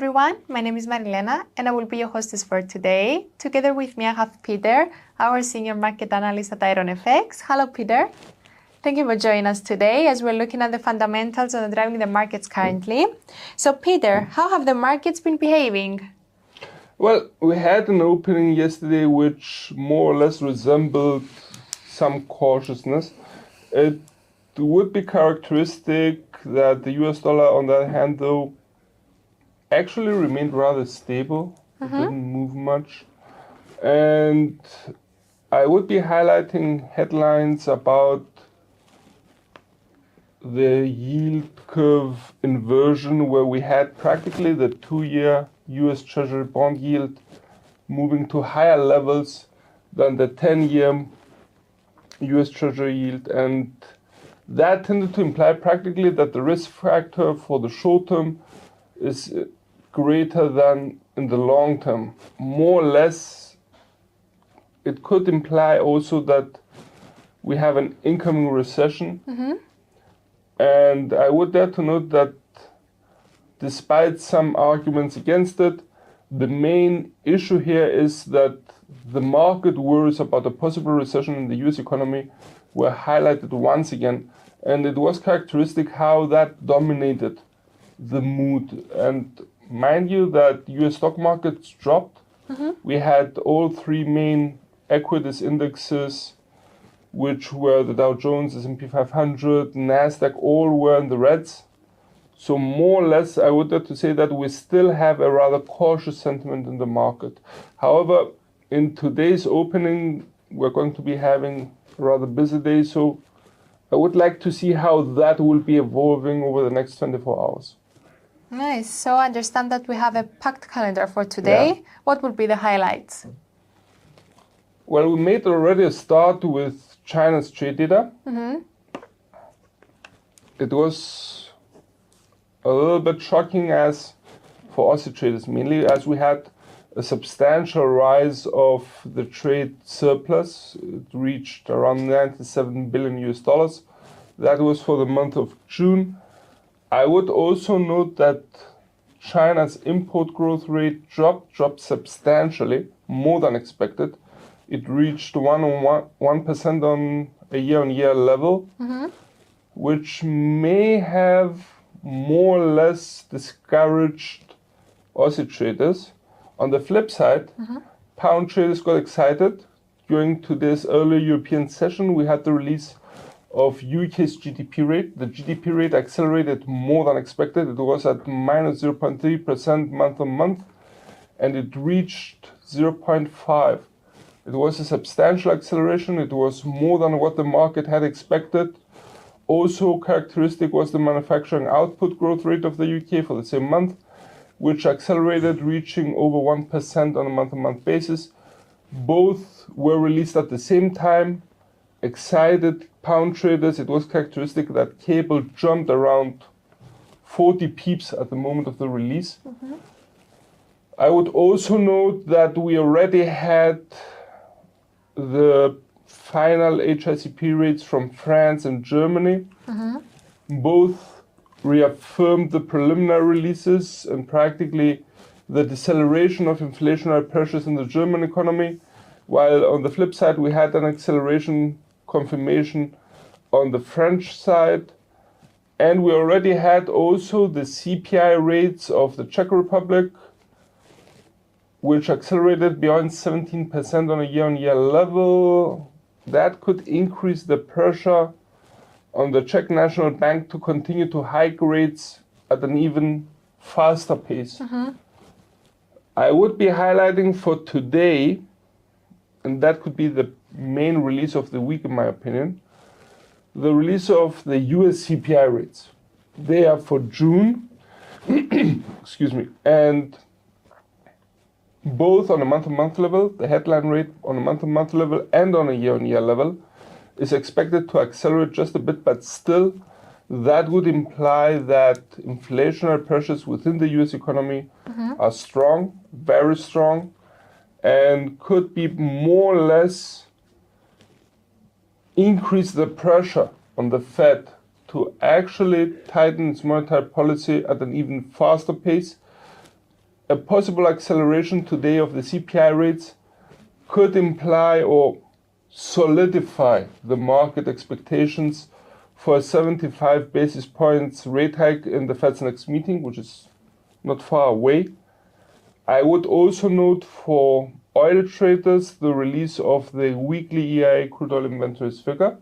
everyone, my name is Marilena and I will be your hostess for today. Together with me I have Peter, our senior market analyst at IronFX. Hello Peter. Thank you for joining us today as we're looking at the fundamentals and driving the markets currently. So Peter, how have the markets been behaving? Well, we had an opening yesterday which more or less resembled some cautiousness. It would be characteristic that the US dollar, on the other hand, though, actually remained rather stable. It didn't move much. And I would be highlighting headlines about the yield curve inversion, where we had practically the 2-year US Treasury bond yield moving to higher levels than the 10-year US Treasury yield. And that tended to imply practically that the risk factor for the short term is greater than in the long term. More or less, it could imply also that we have an incoming recession. And I would dare to note that despite some arguments against it, the main issue here is that the market worries about a possible recession in the US economy were highlighted once again. And it was characteristic how that dominated the mood. And mind you that US stock markets dropped. We had all three main equities indexes, which were the Dow Jones, S&P 500, NASDAQ, all were in the reds. So more or less, I would have to say that we still have a rather cautious sentiment in the market. However, in today's opening, we're going to be having a rather busy day. So I would like to see how that will be evolving over the next 24 hours. Nice. So I understand that we have a packed calendar for today. Yeah. What would be the highlights? Well, we made already a start with China's trade data. It was a little bit shocking as for Aussie traders, mainly as we had a substantial rise of the trade surplus. It reached around 97 billion US dollars. That was for the month of June. I would also note that China's import growth rate dropped substantially, more than expected. It reached 1% on a year-on-year level, which may have more or less discouraged Aussie traders. On the flip side, pound traders got excited. During today's early European session, we had the release of UK's GDP rate. The GDP rate accelerated more than expected. It was at minus 0.3% month on month, and it reached 0.5. It was a substantial acceleration. It was more than what the market had expected. Also characteristic was the manufacturing output growth rate of the UK for the same month, which accelerated, reaching over 1% on a month-on-month basis. Both were released at the same time. Excited pound traders. It was characteristic that cable jumped around 40 pips at the moment of the release. I would also note that we already had the final HICP rates from France and Germany. Both reaffirmed the preliminary releases and practically the deceleration of inflationary pressures in the German economy, while on the flip side we had an acceleration confirmation on the French side. And we already had also the CPI rates of the Czech Republic, which accelerated beyond 17% on a year-on-year level. That could increase the pressure on the Czech National Bank to continue to hike rates at an even faster pace. I would be highlighting for today, and that could be the main release of the week in my opinion, the release of the US CPI rates. They are for June, excuse me, and both on a month-on-month level, the headline rate on a month-on-month level and on a year-on-year level is expected to accelerate just a bit, but still that would imply that inflationary pressures within the US economy are strong, very strong, and could be more or less increase the pressure on the Fed to actually tighten its monetary policy at an even faster pace a possible acceleration today of the CPI rates could imply or solidify the market expectations for a 75 basis points rate hike in the Fed's next meeting, which is not far away. I would also note for oil traders the release of the weekly EIA crude oil inventories figure.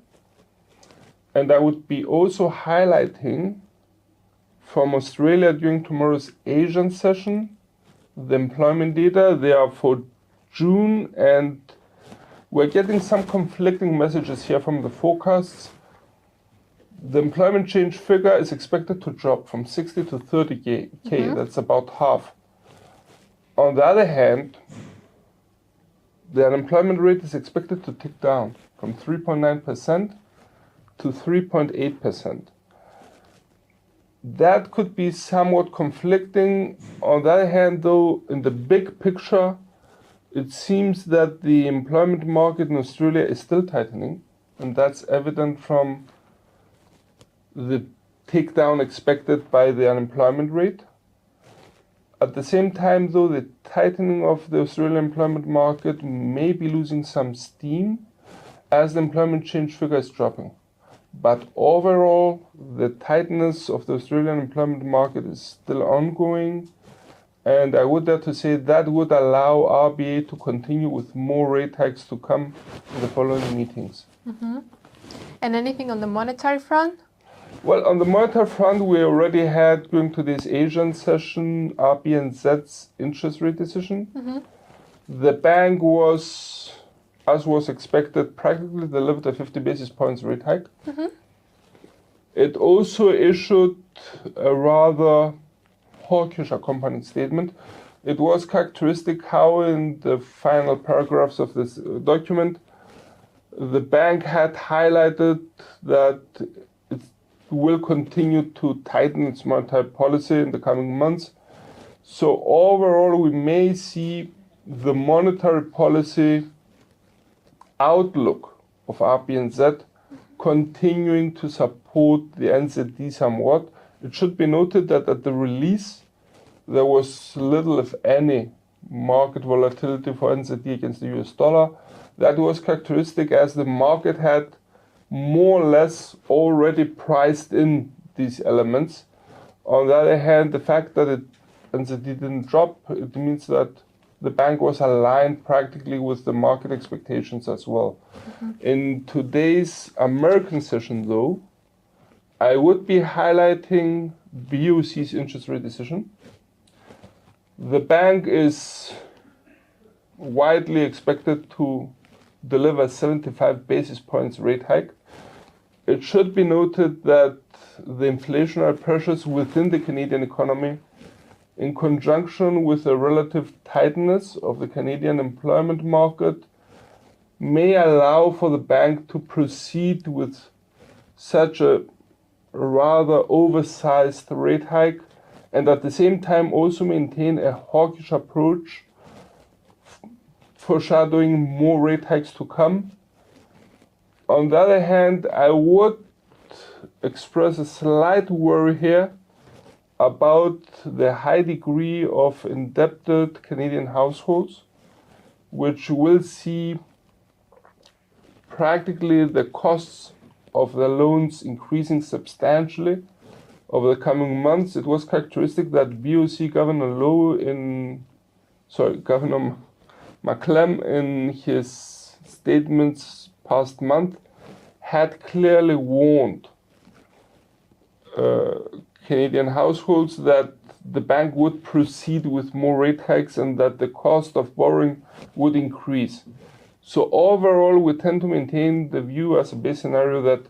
And I would be also highlighting from Australia during tomorrow's Asian session the employment data. They are for June, and we're getting some conflicting messages here from the forecasts. The employment change figure is expected to drop from 60 to 30K. That's about half. On the other hand, the unemployment rate is expected to tick down from 3.9% to 3.8%. That could be somewhat conflicting. On the other hand, though, in the big picture, it seems that the employment market in Australia is still tightening, and that's evident from the takedown expected by the unemployment rate. At the same time, though, the tightening of the Australian employment market may be losing some steam as the employment change figure is dropping. But overall, the tightness of the Australian employment market is still ongoing, and I would dare to say that would allow RBA to continue with more rate hikes to come in the following meetings. And anything on the monetary front? Well, on the monetary front, we already had, during today's Asian session, RBNZ's interest rate decision. The bank was, as was expected, practically delivered a 50 basis points rate hike. It also issued a rather hawkish accompanying statement. It was characteristic how in the final paragraphs of this document, the bank had highlighted that it will continue to tighten its monetary policy in the coming months. So overall, we may see the monetary policy outlook of RBNZ continuing to support the NZD somewhat. It should be noted that at the release, there was little, if any, market volatility for NZD against the US dollar. That was characteristic as the market had more or less already priced in these elements. On the other hand, the fact that NZD didn't drop, it means that the bank was aligned practically with the market expectations as well. In today's American session, though, I would be highlighting BOC's interest rate decision. The bank is widely expected to deliver 75 basis points rate hike. It should be noted that the inflationary pressures within the Canadian economy, in conjunction with the relative tightness of the Canadian employment market, may allow for the bank to proceed with such a rather oversized rate hike, and at the same time also maintain a hawkish approach, foreshadowing more rate hikes to come. On the other hand, I would express a slight worry here about the high degree of indebted Canadian households, which will see practically the costs of the loans increasing substantially over the coming months. It was characteristic that BOC Governor Governor McClem in his statements past month had clearly warned Canadian households that the bank would proceed with more rate hikes and that the cost of borrowing would increase. So overall, we tend to maintain the view as a base scenario that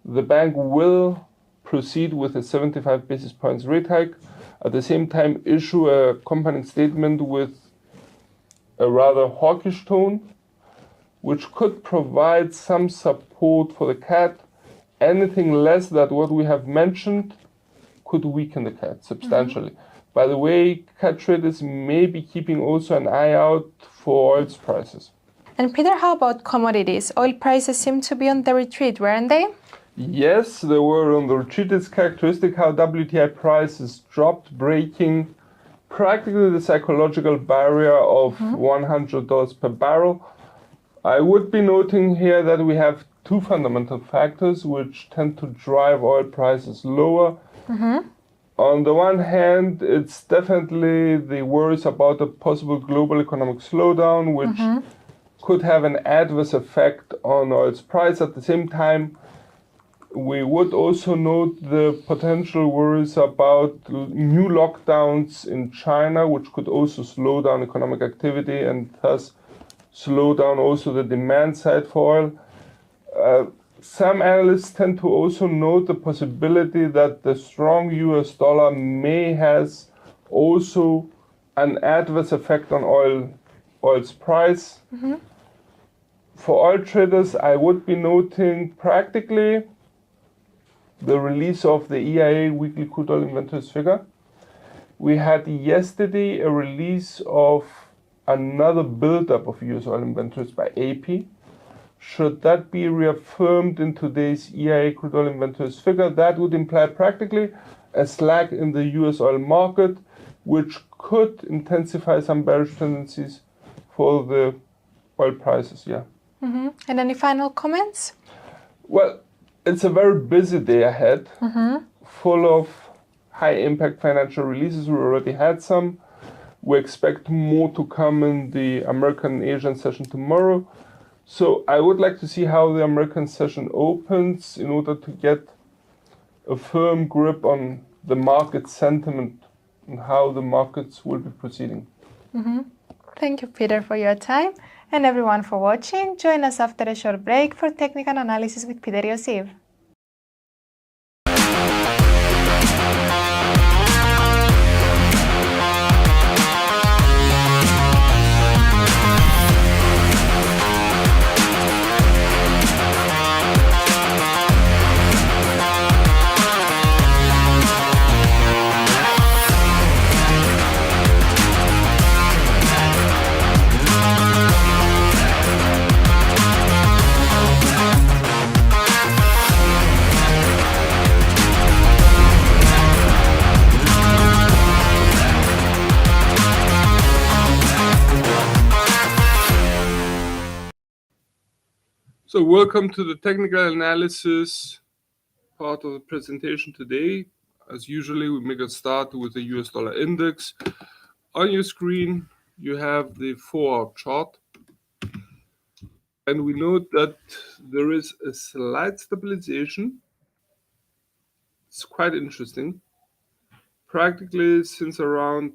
the bank will proceed with a 75 basis points rate hike, at the same time issue a accompanying statement with a rather hawkish tone, which could provide some support for the CAD. Anything less than what we have mentioned could weaken the CAD substantially. By the way, CAD traders may be keeping also an eye out for oil prices. And Peter, how about commodities? Oil prices seem to be on the retreat, weren't they? Yes, they were on the retreat. It's characteristic how WTI prices dropped, breaking practically the psychological barrier of $100 per barrel. I would be noting here that we have two fundamental factors which tend to drive oil prices lower. On the one hand, it's definitely the worries about a possible global economic slowdown, which could have an adverse effect on oil's price. At the same time, we would also note the potential worries about new lockdowns in China, which could also slow down economic activity and thus slow down also the demand side for oil. Some analysts tend to also note the possibility that the strong US dollar may has also an adverse effect on oil's price. For oil traders, I would be noting practically the release of the EIA weekly crude oil inventories figure. We had yesterday a release of another buildup of US oil inventories by AP. Should that be reaffirmed in today's EIA crude oil inventories figure, that would imply practically a slack in the US oil market, which could intensify some bearish tendencies for the oil prices. And any final comments? Well, it's a very busy day ahead, full of high-impact financial releases. We already had some. We expect more to come in the American and Asian session tomorrow. So I would like to see how the American session opens in order to get a firm grip on the market sentiment and how the markets will be proceeding. Thank you, Peter, for your time, and everyone for watching. Join us after a short break for technical analysis with Peter Iosif. So welcome to the technical analysis part of the presentation today. As usually, we make a start with the US dollar index. On your screen, you have the 4-hour chart. And we note that there is a slight stabilization. It's quite interesting. Practically since around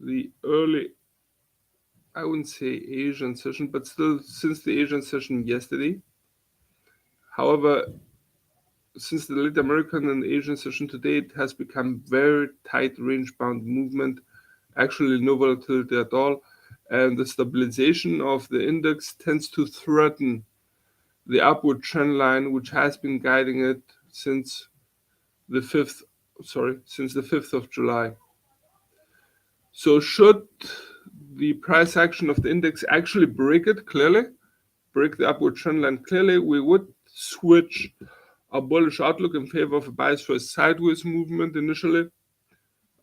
the early, I wouldn't say Asian session, but still since the Asian session yesterday. However, since the late American and Asian session today, it has become very tight range-bound movement, actually no volatility at all. And the stabilization of the index tends to threaten the upward trend line, which has been guiding it since the 5th of July. So should the price action of the index actually break the upward trend line clearly, we would switch a bullish outlook in favor of a bias for a sideways movement initially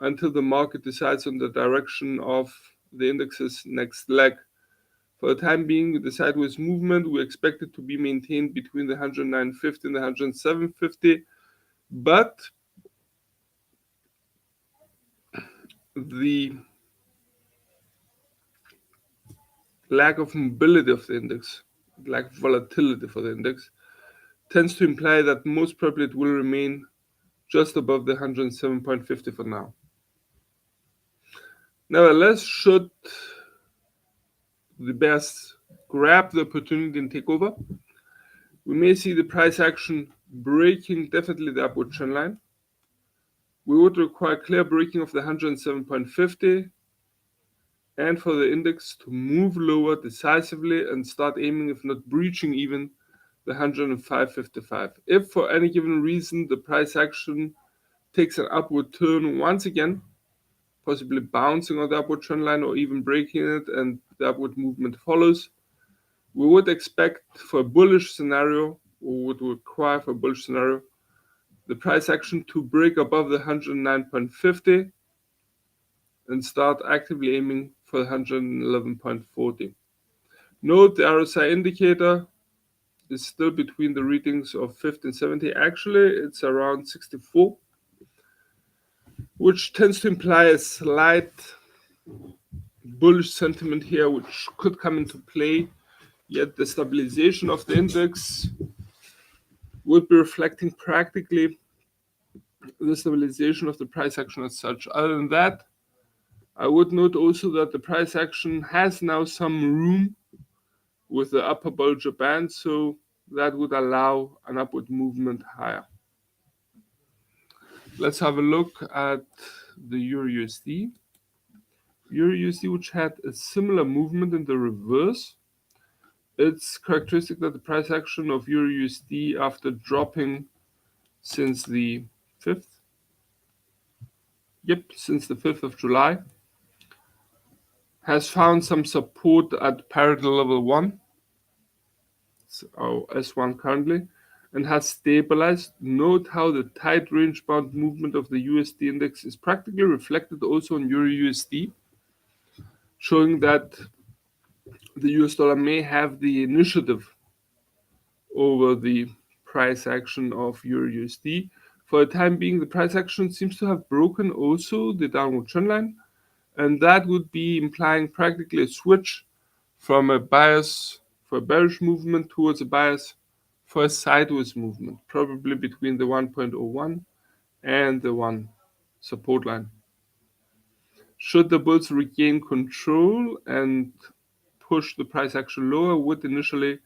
until the market decides on the direction of the index's next leg. For the time being, the sideways movement, we expect it to be maintained between the 109.50 and the 107.50, but the lack of mobility of the index, lack of volatility for the index, tends to imply that most probably it will remain just above the 107.50 for now. Nevertheless, should the bears grab the opportunity and take over, we may see the price action breaking definitely the upward trend line. We would require clear breaking of the 107.50 and for the index to move lower decisively and start aiming, if not breaching even, the 105.55. If for any given reason the price action takes an upward turn once again, possibly bouncing on the upward trend line or even breaking it and the upward movement follows, we would expect for a bullish scenario, or would require for a bullish scenario, the price action to break above the 109.50 and start actively aiming for 111.40. Note the RSI indicator is still between the readings of 50 and 70. Actually, it's around 64, which tends to imply a slight bullish sentiment here, which could come into play. Yet the stabilization of the index would be reflecting practically the stabilization of the price action as such. Other than that, I would note also that the price action has now some room with the upper Bollinger Band, so that would allow an upward movement higher. Let's have a look at the Euro-USD. Euro-USD, which had a similar movement in the reverse. It's characteristic that the price action of Euro-USD, after dropping since the 5th, since the 5th of July, has found some support at parity level 1, so S1 currently, and has stabilized. Note how the tight range-bound movement of the USD index is practically reflected also on Euro-USD, showing that the US dollar may have the initiative over the price action of Euro-USD. For the time being, the price action seems to have broken also the downward trend line, and that would be implying practically a switch from a bias for a bearish movement towards a bias for a sideways movement, probably between the 1.01 and the 1 support line. Should the bulls regain control and push the price action lower, would initially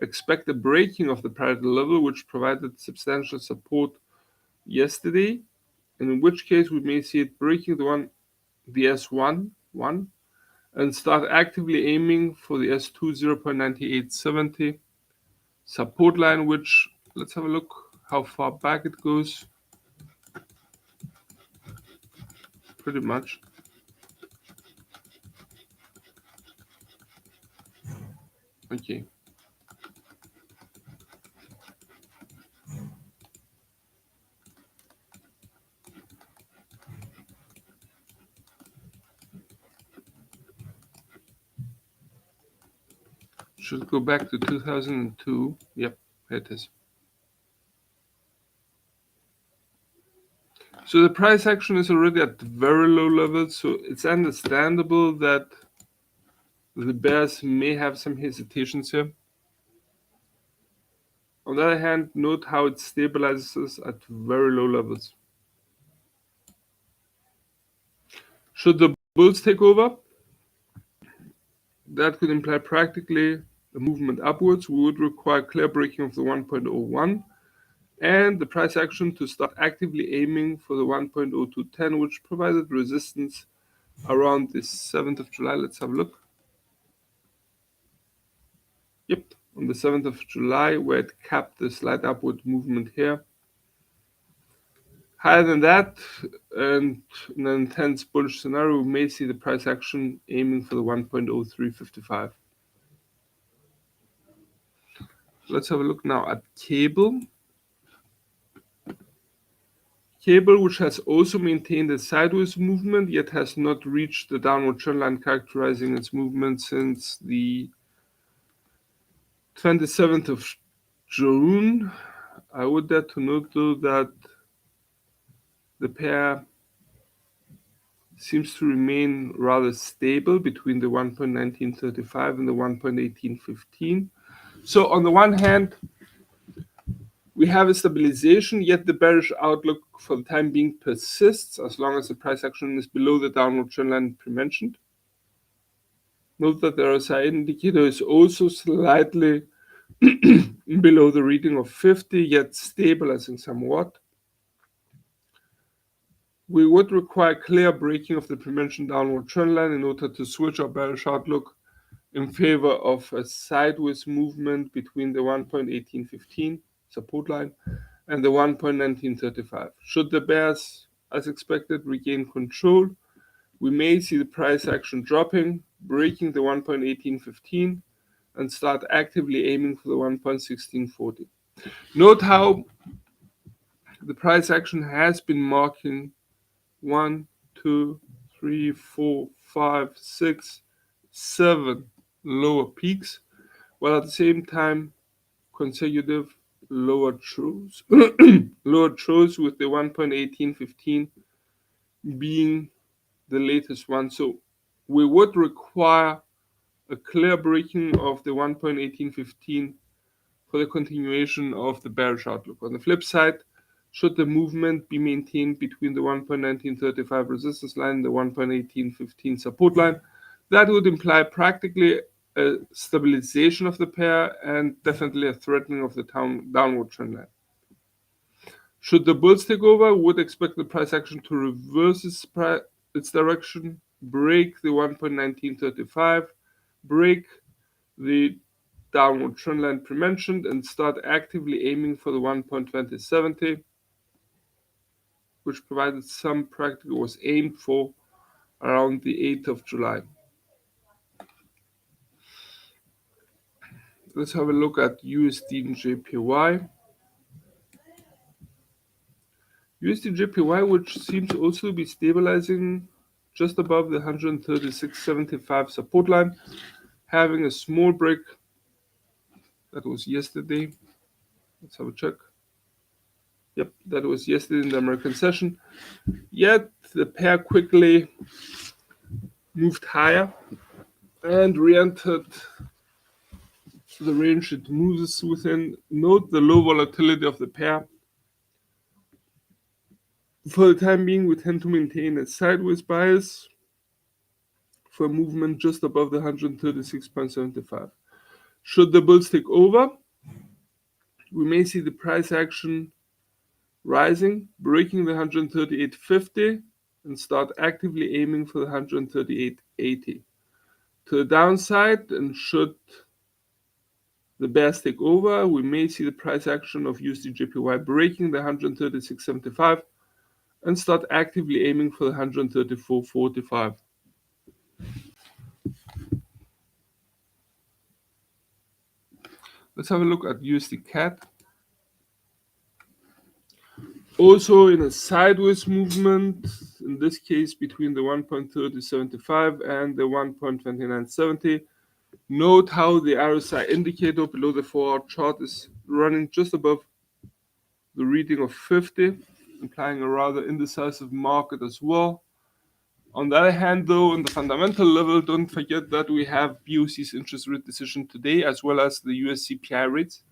expect a breaking of the parity level, which provided substantial support yesterday, and in which case we may see it breaking the S1 and start actively aiming for the S2 0.9870 support line, which, let's have a look how far back it goes. Pretty much. Okay. Should go back to 2002. Yep, here it is. So the price action is already at very low levels, so it's understandable that the bears may have some hesitations here. On the other hand, note how it stabilizes at very low levels. Should the bulls take over, that could imply practically a movement upwards. We would require clear breaking of the 1.01 and the price action to start actively aiming for the 1.0210, which provided resistance around the 7th of July. Let's have a look. Yep, on the 7th of July, where it capped the slight upward movement here. Higher than that, and in an intense bullish scenario, we may see the price action aiming for the 1.0355. Let's have a look now at cable. Cable, which has also maintained a sideways movement, yet has not reached the downward trend line characterizing its movement since the 27th of June. I would dare to note, though, that the pair seems to remain rather stable between the 1.1935 and the 1.1815. So on the one hand, we have a stabilization, yet the bearish outlook for the time being persists as long as the price action is below the downward trend line pre-mentioned. Note that the RSI indicator is also slightly below the reading of 50, yet stabilizing somewhat. We would require clear breaking of the pre-mentioned downward trend line in order to switch our bearish outlook in favor of a sideways movement between the 1.1815 support line and the 1.1935. Should the bears, as expected, regain control, we may see the price action dropping, breaking the 1.1815, and start actively aiming for the 1.1640. Note how the price action has been marking 1, 2, 3, 4, 5, 6, 7 lower peaks, while at the same time consecutive lower truths, lower truths with the 1.1815 being the latest one. So we would require a clear breaking of the 1.1815 for the continuation of the bearish outlook. On the flip side, should the movement be maintained between the 1.1935 resistance line and the 1.1815 support line, that would imply practically a stabilization of the pair and definitely a threatening of the downward trend line. Should the bulls take over, we would expect the price action to reverse its direction, break the 1.1935, break the downward trend line pre-mentioned, and start actively aiming for the 1.2070, which provided some practical was aimed for around the 8th of July. Let's have a look at USD and JPY. USD JPY, which seems also to be stabilizing just above the 136.75 support line, having a small break. That was yesterday. Let's have a check. Yep, that was yesterday in the American session. Yet the pair quickly moved higher and re-entered the range it moves within. Note the low volatility of the pair. For the time being, we tend to maintain a sideways bias for a movement just above the 136.75. Should the bulls take over, we may see the price action rising, breaking the 138.50 and start actively aiming for the 138.80. To the downside, and should the bears take over, we may see the price action of USD JPY breaking the 136.75 and start actively aiming for the 134.45. Let's have a look at USD CAD. Also in a sideways movement, in this case between the 1.3075 and the 1.2970. Note how the RSI indicator below the 4-hour chart is running just above the reading of 50, implying a rather indecisive market as well. On the other hand, though, on the fundamental level, don't forget that we have BOC's interest rate decision today, as well as the US CPI rates,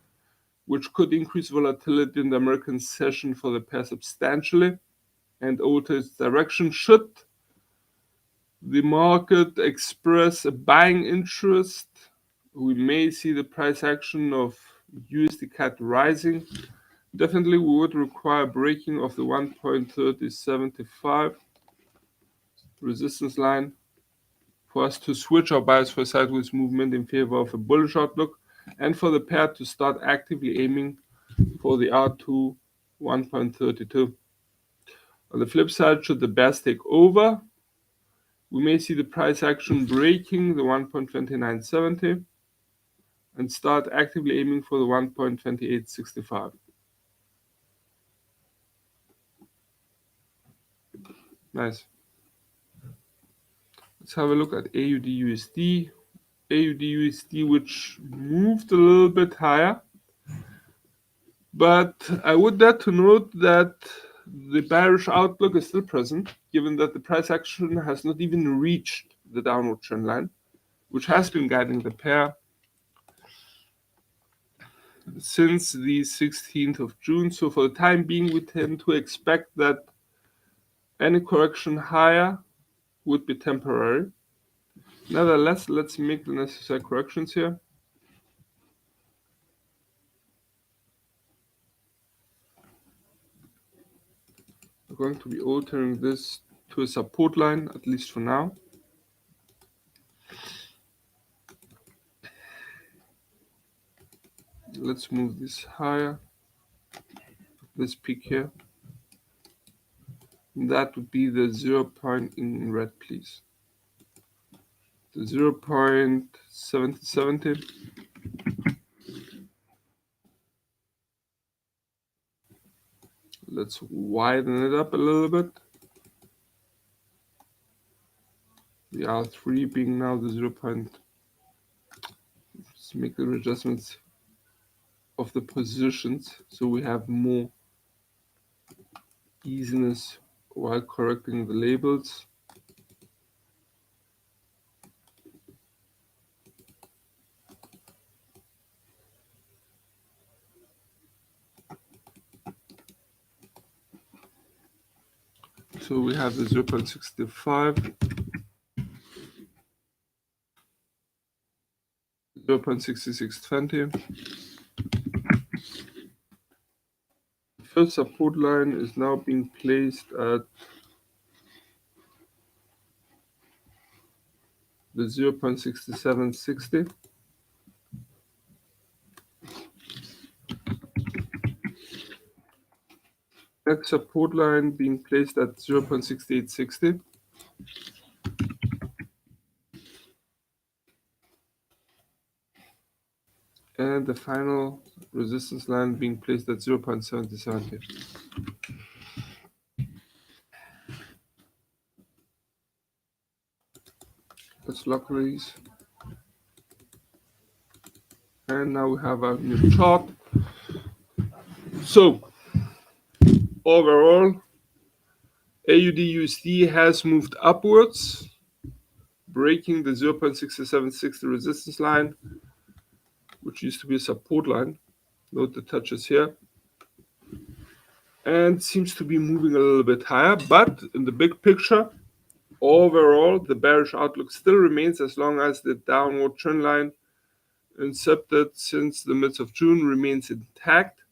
which could increase volatility in the American session for the pair substantially and alter its direction. Should the market express a buying interest, we may see the price action of USD CAD rising. Definitely, we would require breaking of the 1.3075 resistance line for us to switch our bias for sideways movement in favor of a bullish outlook, and for the pair to start actively aiming for the R2 1.32. On the flip side, should the bears take over, we may see the price action breaking the 1.2970 and start actively aiming for the 1.2865. Nice. Let's have a look at AUD/USD. AUD/USD, which moved a little bit higher, but I would dare to note that the bearish outlook is still present, given that the price action has not even reached the downward trend line, which has been guiding the pair since the 16th of June. So for the time being, we tend to expect that any correction higher would be temporary. Nevertheless, let's make the necessary corrections here. We're going to be altering this to a support line, at least for now. Let's move this higher, this peak here. That would be the 0 point in red, please. The 0.7070. Let's widen it up a little bit. the R3 being now the 0. Let's make the adjustments of the positions so we have more easiness while correcting the labels. So we have the 0.65, 0.6620. The first support line is now being placed at the 0.6760. Next support line being placed at 0.6860. And the final resistance line being placed at 0.7070. Let's lock these. And now we have our new chart. So overall, AUD USD has moved upwards, breaking the 0.6760 resistance line, which used to be a support line. Note the touches here. And seems to be moving a little bit higher, but in the big picture, overall, the bearish outlook still remains as long as the downward trend line incepted since the midst of June remains intact.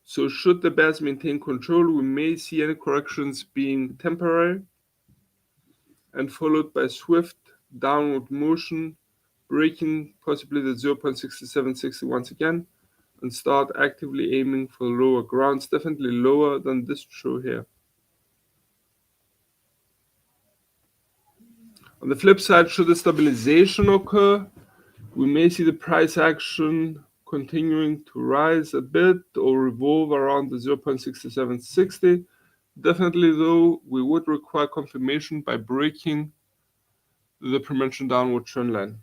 So should the bears maintain control, we may see any corrections being temporary and followed by swift downward motion, breaking possibly the 0.6760 once again, and start actively aiming for lower grounds, definitely lower than this show here. On the flip side, should a stabilization occur, we may see the price action continuing to rise a bit or revolve around the 0.6760. Definitely, though, we would require confirmation by breaking the prementioned downward trend line.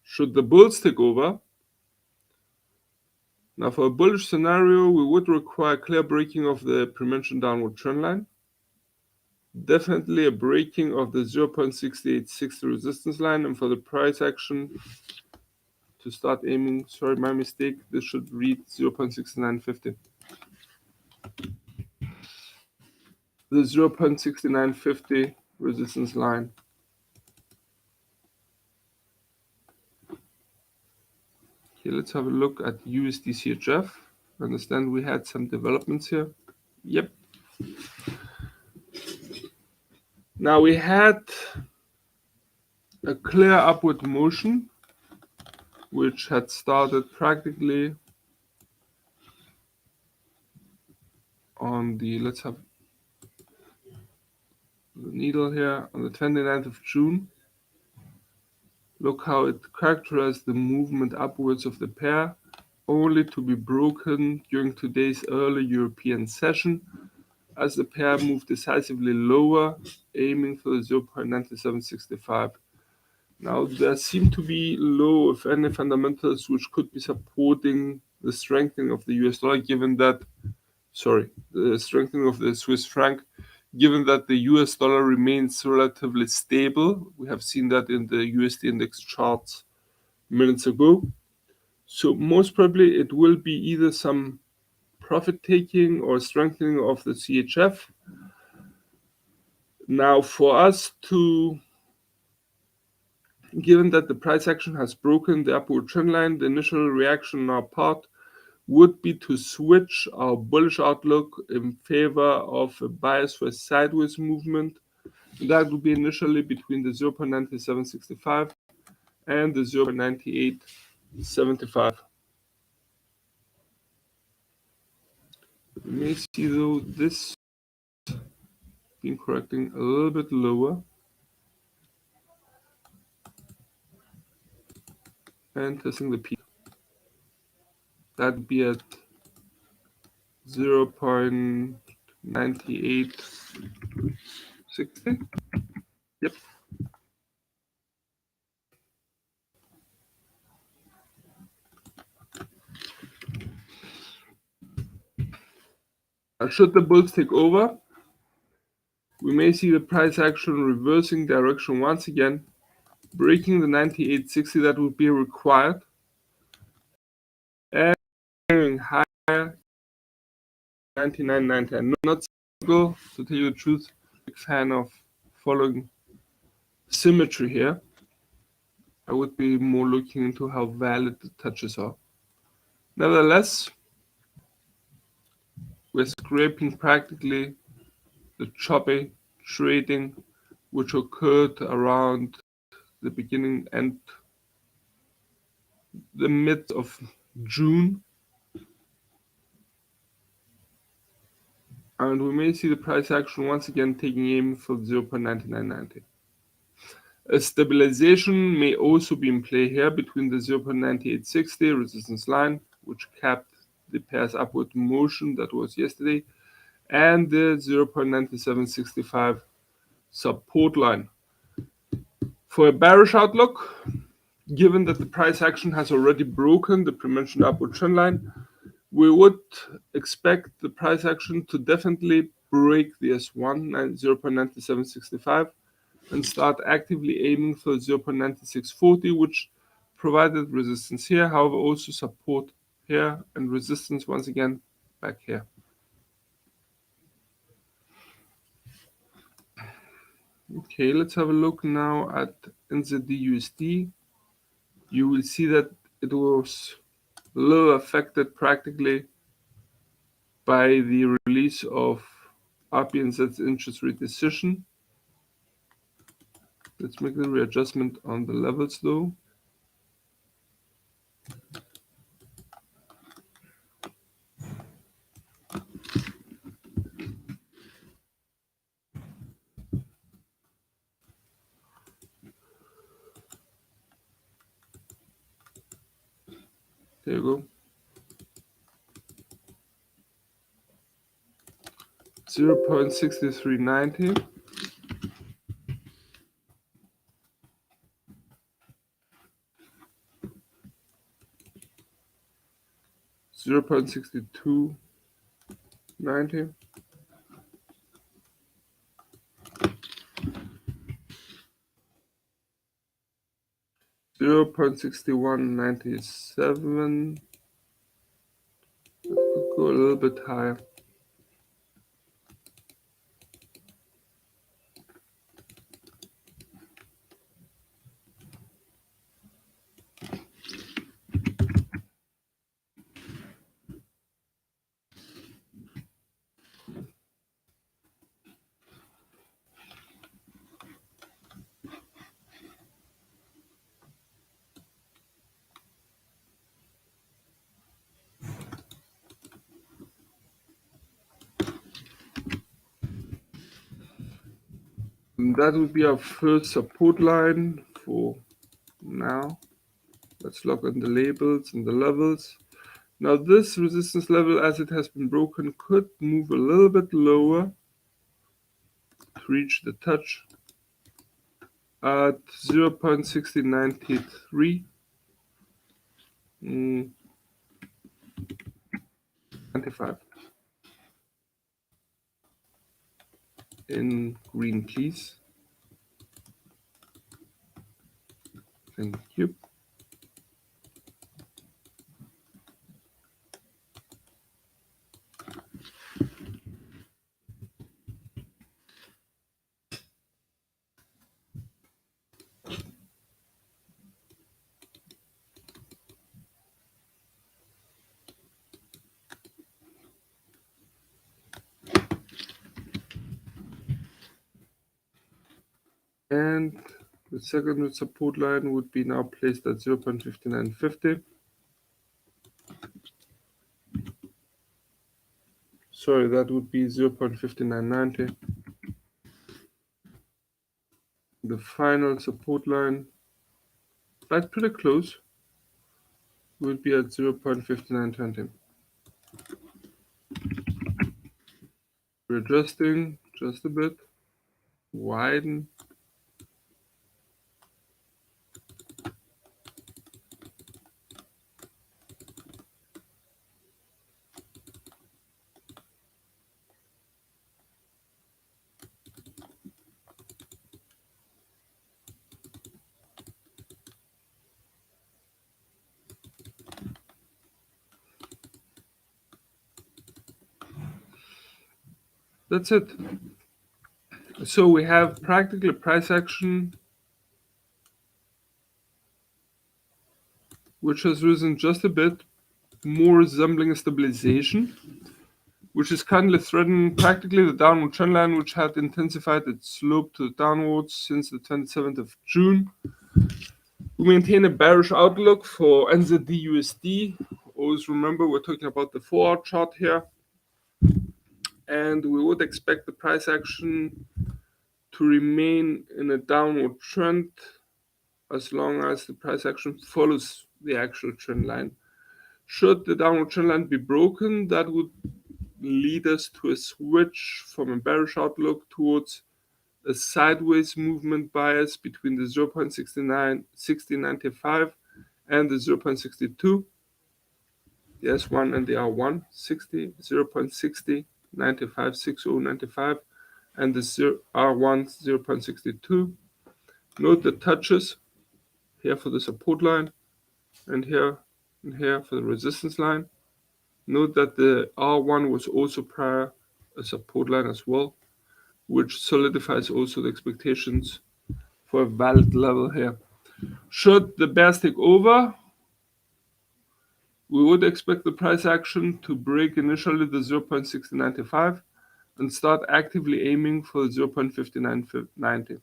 Should the bulls take over, now for a bullish scenario, we would require clear breaking of the prementioned downward trend line. Definitely a breaking of the 0.6860 resistance line, and for the price action to start aiming, sorry, my mistake, this should read 0.6950. The 0.6950 resistance line. Okay, let's have a look at USD CHF. Understand we had some developments here. Yep. Now we had a clear upward motion, which had started practically on the, let's have the needle here, on the 29th of June. Look how it characterized the movement upwards of the pair, only to be broken during today's early European session, as the pair moved decisively lower, aiming for the 0.9765. Now, there seem to be low, if any, fundamentals which could be supporting the strengthening of the US dollar, given that, the strengthening of the Swiss franc, given that the US dollar remains relatively stable. We have seen that in the USD index charts minutes ago. So most probably it will be either some profit taking or strengthening of the CHF. Now for us to, given that the price action has broken the upward trend line, the initial reaction on our part would be to switch our bullish outlook in favor of a bias for a sideways movement. That would be initially between the 0.9765 and the 0.9875. We may see though this been correcting a little bit lower and testing the peak. That would be at 0.9860. Yep. And should the bulls take over, we may see the price action reversing direction once again, breaking the 98.60 that would be required, and going higher, 99.90. I'm not single, to tell you the truth, big fan of following symmetry here. I would be more looking into how valid the touches are. Nevertheless, we're scraping practically the choppy trading which occurred around the beginning and the mid of June. And we may see the price action once again taking aim for 0.9990. A stabilization may also be in play here between the 0.9860 resistance line, which capped the pair's upward motion that was yesterday, and the 0.9765 support line. For a bearish outlook, given that the price action has already broken the pre-mentioned upward trend line, we would expect the price action to definitely break the S1 0.9765 and start actively aiming for 0.9640, which provided resistance here, however also support here and resistance once again back here. Okay, let's have a look now at NZD-USD. You will see that it was a little affected practically by the release of RBNZ's interest rate decision. Let's make the readjustment on the levels though. There you go. 0.6390. 0.6290. 0.6197. Could go a little bit higher. And that would be our first support line for now. Let's look on the labels and the levels. Now this resistance level, as it has been broken, could move a little bit lower to reach the touch at 0.6093. 95 in green, please. Thank you. And the second support line would be now placed at 0.5950. Sorry, that would be 0.5990. The final support line, right pretty close, will be at 0.5920. We're adjusting just a bit, widen. That's it. So we have practically price action which has risen just a bit, more resembling a stabilization, which is currently threatening practically the downward trend line, which had intensified its slope to downwards since the 27th of June. We maintain a bearish outlook for NZD-USD. Always remember we're talking about the 4-hour chart here. And we would expect the price action to remain in a downward trend as long as the price action follows the actual trend line. Should the downward trend line be broken, that would lead us to a switch from a bearish outlook towards a sideways movement bias between the 0.6095 and the 0.62. The S1 and the R1, 0.6095, 6095, and the R1 0.62. Note the touches here for the support line and here for the resistance line. Note that the R1 was also prior a support line as well, which solidifies also the expectations for a valid level here. Should the bears take over, we would expect the price action to break initially the 0.6095 and start actively aiming for 0.5990.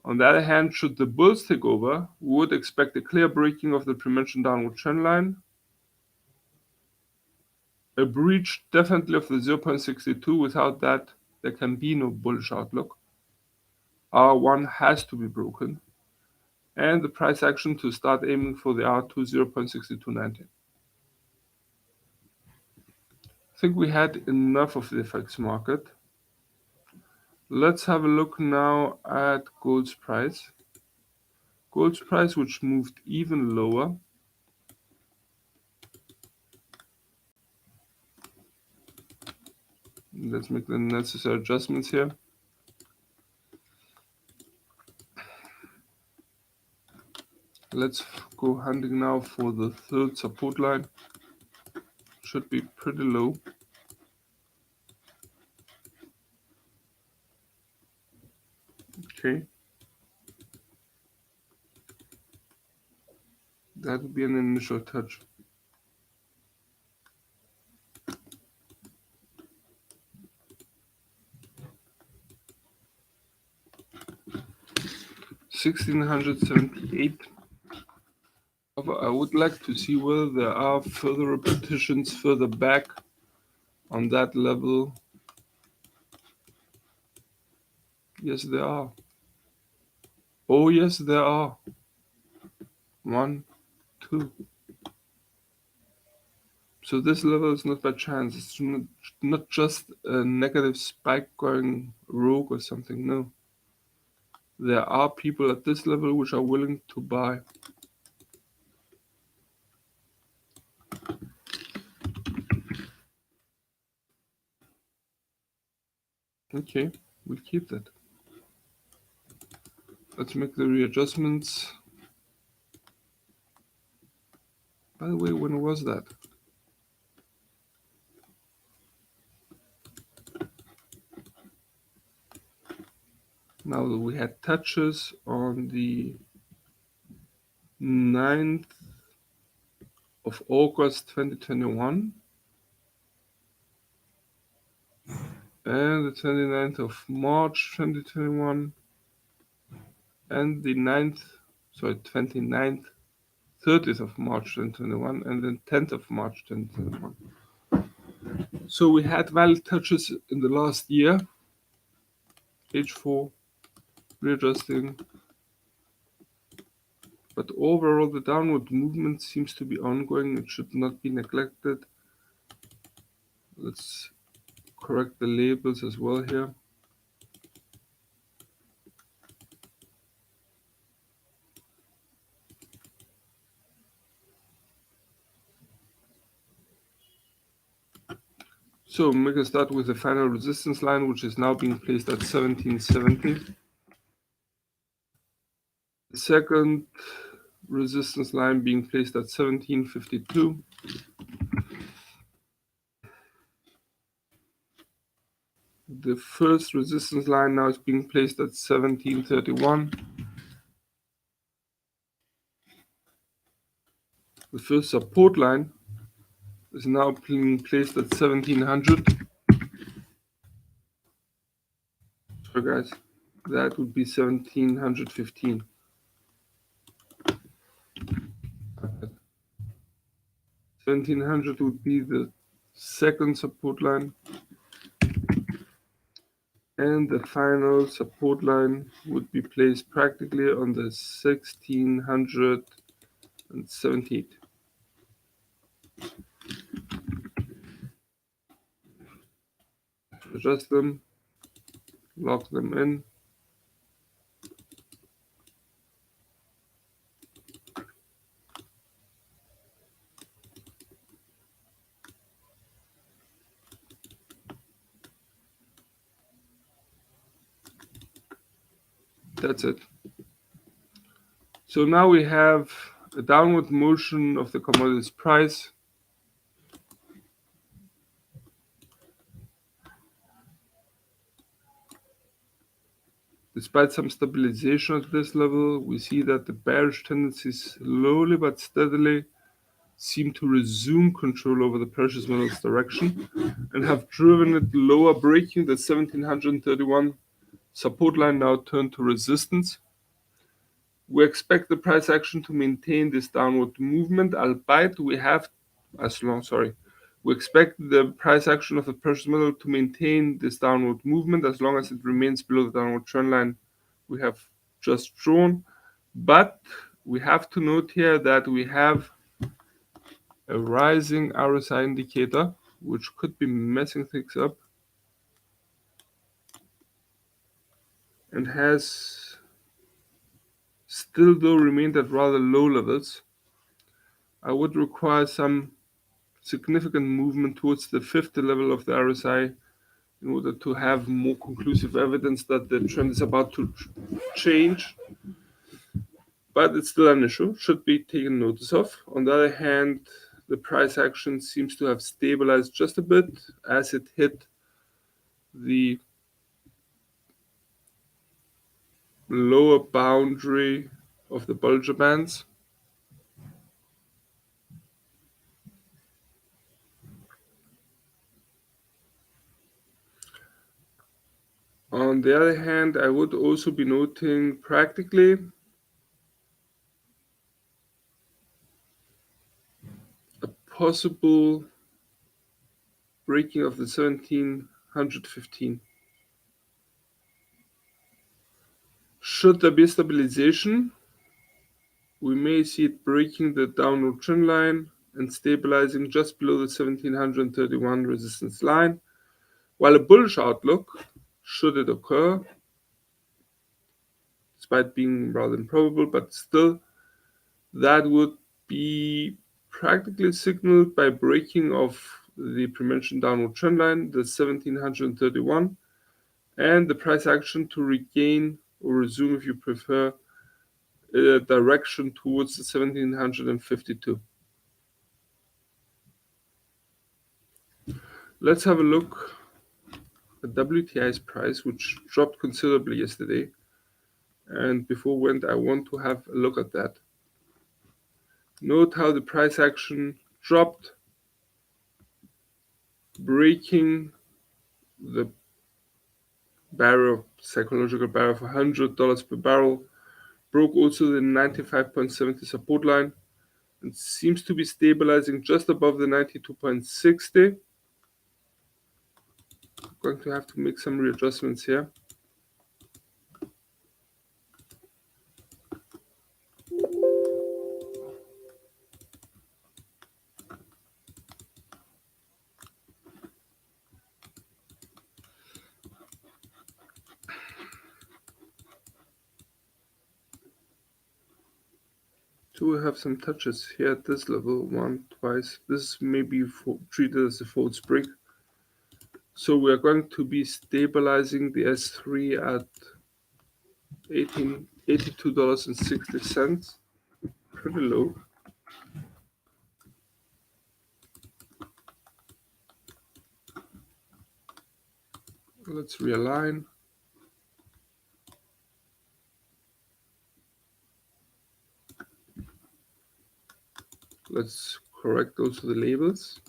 On the other hand, should the bulls take over, we would expect a clear breaking of the pre-mentioned downward trend line, a breach definitely of the 0.62. Without that, there can be no bullish outlook. R1 has to be broken, and the price action to start aiming for the R2 0.6290. I think we had enough of the FX market. Let's have a look now at gold's price. Gold's price, which moved even lower. Let's make the necessary adjustments here. Let's go hunting now for the third support line. Should be pretty low. Okay. That would be an initial touch. $1,678. I would like to see whether there are further repetitions further back on that level. Yes, there are. Oh, yes, there are. 1, 2. So this level is not by chance. It's not just a negative spike going rogue or something. No. There are people at this level which are willing to buy. Okay, we'll keep that. Let's make the readjustments. By the way, when was that? Now we had touches on the 9th of August 2021 and the 29th of March 2021 and the 29th, 30th of March 2021 and then 10th of March 2021. So we had valid touches in the last year. H4 readjusting, but overall the downward movement seems to be ongoing. It should not be neglected. Let's correct the labels as well here. So make a start with the final resistance line, which is now being placed at 1770. The second resistance line being placed at 1752. The first resistance line now is being placed at 1731. The first support line is now being placed at 1700. So guys, that would be 1715. 1700 would be the second support line, and the final support line would be placed practically on the 1678. Adjust them, lock them in. That's it. So now we have a downward motion of the commodities price. Despite some stabilization at this level, we see that the bearish tendencies slowly but steadily seem to resume control over the precious metals direction and have driven it lower, breaking the 1731 support line, now turned to resistance. We expect the price action to maintain this downward movement, albeit we expect the price action of the precious metal to maintain this downward movement as long as it remains below the downward trend line we have just drawn. But we have to note here that we have a rising RSI indicator, which could be messing things up, and has still though remained at rather low levels. I would require some significant movement towards the 50 level of the RSI in order to have more conclusive evidence that the trend is about to change. But it's still an issue, should be taken notice of. On the other hand, the price action seems to have stabilized just a bit as it hit the lower boundary of the Bollinger Bands. On the other hand, I would also be noting practically a possible breaking of the 1715. Should there be stabilization, we may see it breaking the downward trend line and stabilizing just below the 1731 resistance line, while a bullish outlook, should it occur, despite being rather improbable, but still, that would be practically signaled by breaking of the pre-mentioned downward trend line, the 1731, and the price action to regain or resume, if you prefer, a direction towards the 1752. Let's have a look at WTI's price, which dropped considerably yesterday. And before we went, I want to have a look at that. Note how the price action dropped, breaking the barrier, psychological barrier of $100 per barrel, broke also the 95.70 support line, and seems to be stabilizing just above the 92.60. I'm going to have to make some readjustments here. So we have some touches here at this level, one, twice. This may be treated as a false break. So we are going to be stabilizing the S3 at $82.60, pretty low. Let's realign. Let's correct also the labels.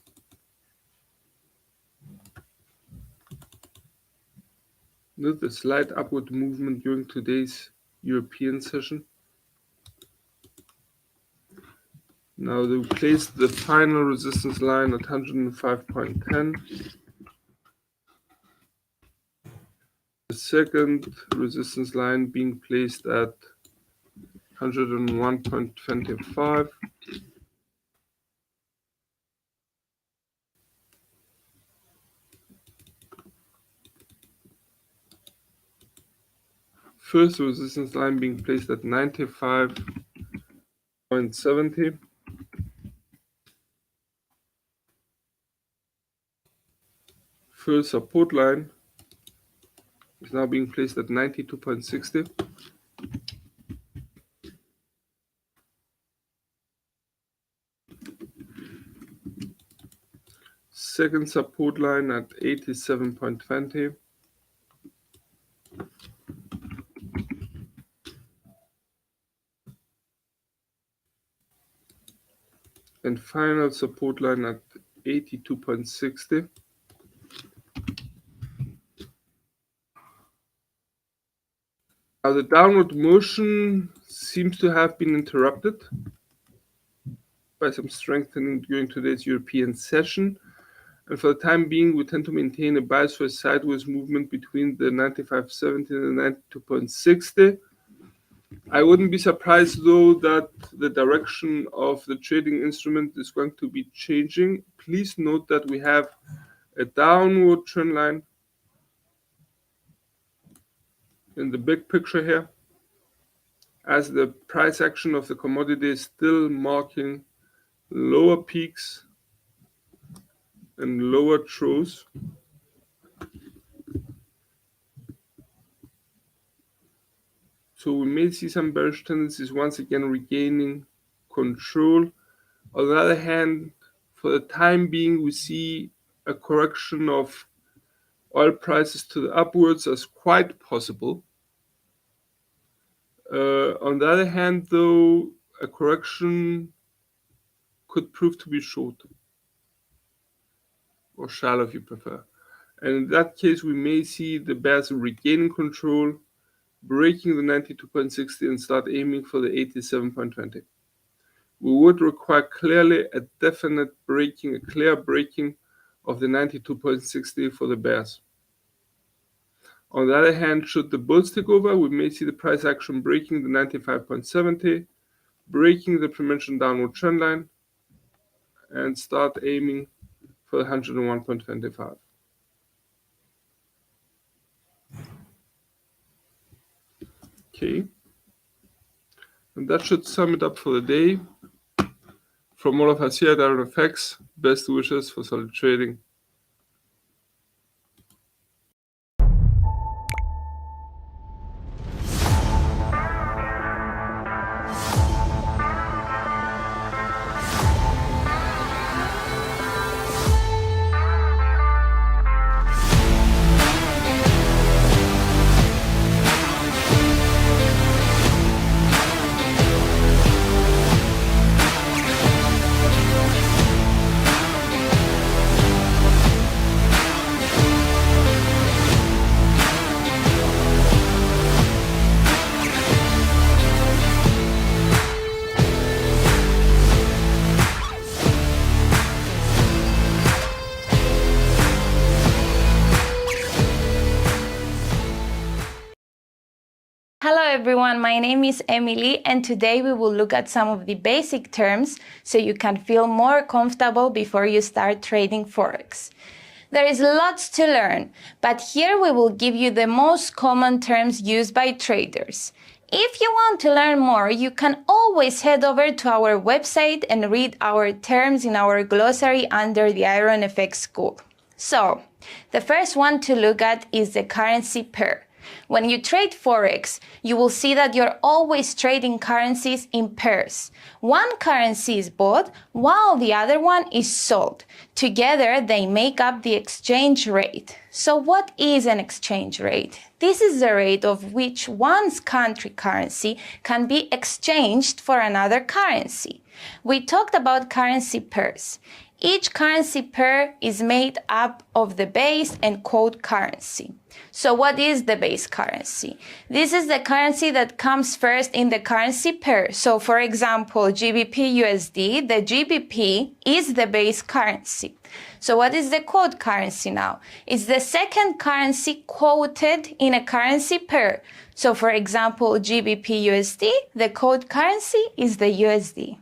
Note the slight upward movement during today's European session. Now we placed the final resistance line at 105.10. The second resistance line being placed at 101.25. First resistance line being placed at 95.70. First support line is now being placed at 92.60. Second support line at 87.20. And final support line at 82.60. Now the downward motion seems to have been interrupted by some strengthening during today's European session. And for the time being, we tend to maintain a bias for a sideways movement between the 95.70 and the 92.60. I wouldn't be surprised, though, that the direction of the trading instrument is going to be changing. Please note that we have a downward trend line in the big picture here, as the price action of the commodity is still marking lower peaks and lower troughs. So we may see some bearish tendencies once again regaining control. On the other hand, for the time being, we see a correction of oil prices to the upwards as quite possible. On the other hand, though, a correction could prove to be short, or shallow if you prefer. And in that case, we may see the bears regaining control, breaking the 92.60 and start aiming for the 87.20. We would require clearly a definite breaking, a clear breaking of the 92.60 for the bears. On the other hand, should the bulls take over, we may see the price action breaking the 95.70, breaking the prementioned downward trend line, and start aiming for the 101.25. Okay, and that should sum it up for the day. From all of us here at IronFX, best wishes for solid trading. Hello everyone, my name is Emily and today we will look at some of the basic terms so you can feel more comfortable before you start trading Forex. There is lots to learn, but here we will give you the most common terms used by traders. If you want to learn more, you can always head over to our website and read our terms in our glossary under the IronFX school. So, the first one to look at is the currency pair. When you trade Forex, you will see that you're always trading currencies in pairs. One currency is bought while the other one is sold. Together, they make up the exchange rate. So what is an exchange rate? This is the rate of which one's country currency can be exchanged for another currency. We talked about currency pairs. Each currency pair is made up of the base and quote currency. So what is the base currency? This is the currency that comes first in the currency pair. So for example, GBP USD, the GBP is the base currency. So what is the quote currency now? It's the second currency quoted in a currency pair. So for example, GBP USD, the quote currency is the USD.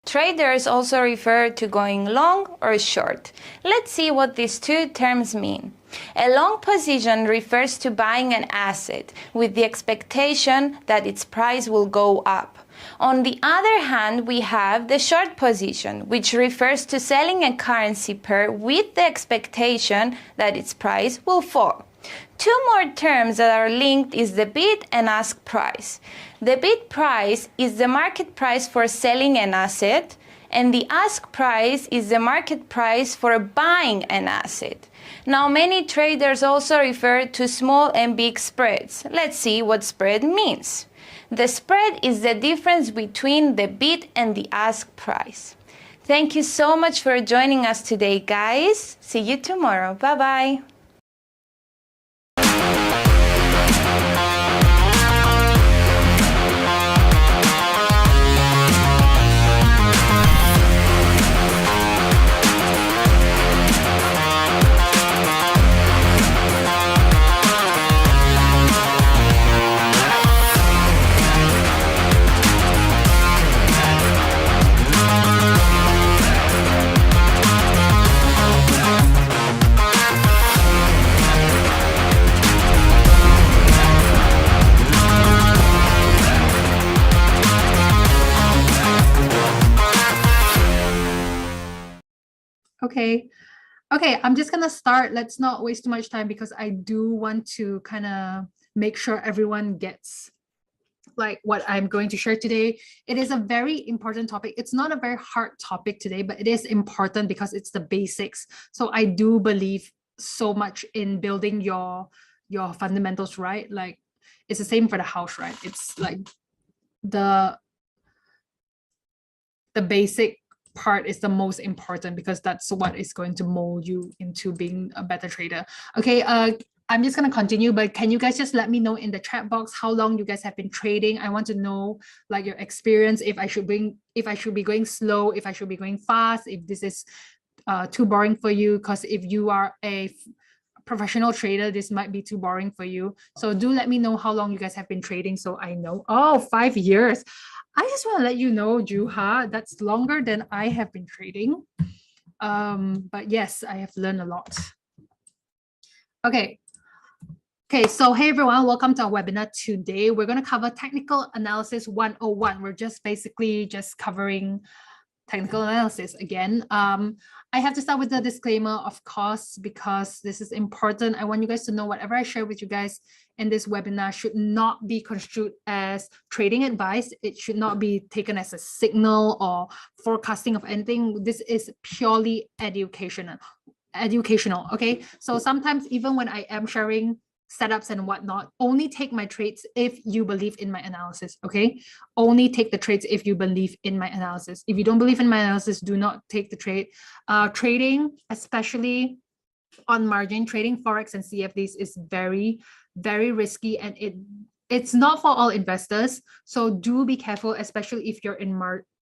Traders also refer to going long or short. Let's see what these two terms mean. A long position refers to buying an asset with the expectation that its price will go up. On the other hand, we have the short position, which refers to selling a currency pair with the expectation that its price will fall. Two more terms that are linked is the bid and ask price. The bid price is the market price for selling an asset, and the ask price is the market price for buying an asset. Now, many traders also refer to small and big spreads. Let's see what spread means. The spread is the difference between the bid and the ask price. Thank you so much for joining us today, guys. See you tomorrow. Bye-bye. Okay, I'm just gonna start. Let's not waste too much time because I do want to kind of make sure everyone gets like what I'm going to share today. It is a very important topic. It's not a very hard topic today, but it is important because it's the basics. So I do believe so much in building your fundamentals, right? Like it's the same for the house, right? It's like the basic part is the most important because that's what is going to mold you into being a better trader. Okay, I'm just going to continue, but can you guys just let me know in the chat box how long you guys have been trading? I want to know like your experience, if I should be going slow, if I should be going fast, if this is too boring for you, because if you are a professional trader, this might be too boring for you. So do let me know how long you guys have been trading so I know. Oh, 5 years. I just want to let you know, Juha, that's longer than I have been trading. But yes, I have learned a lot. Okay, so hey everyone, welcome to our webinar today. We're going to cover Technical Analysis 101. We're just basically covering technical analysis again. I have to start with the disclaimer, of course, because this is important. I want you guys to know whatever I share with you guys in this webinar should not be construed as trading advice. It should not be taken as a signal or forecasting of anything. This is purely educational, okay? So sometimes even when I am sharing setups and whatnot, only take my trades if you believe in my analysis, okay? Only take the trades if you believe in my analysis. If you don't believe in my analysis, do not take the trade. Trading, especially on margin, trading Forex and CFDs is very, very risky, and it's not for all investors. So do be careful, especially if you're in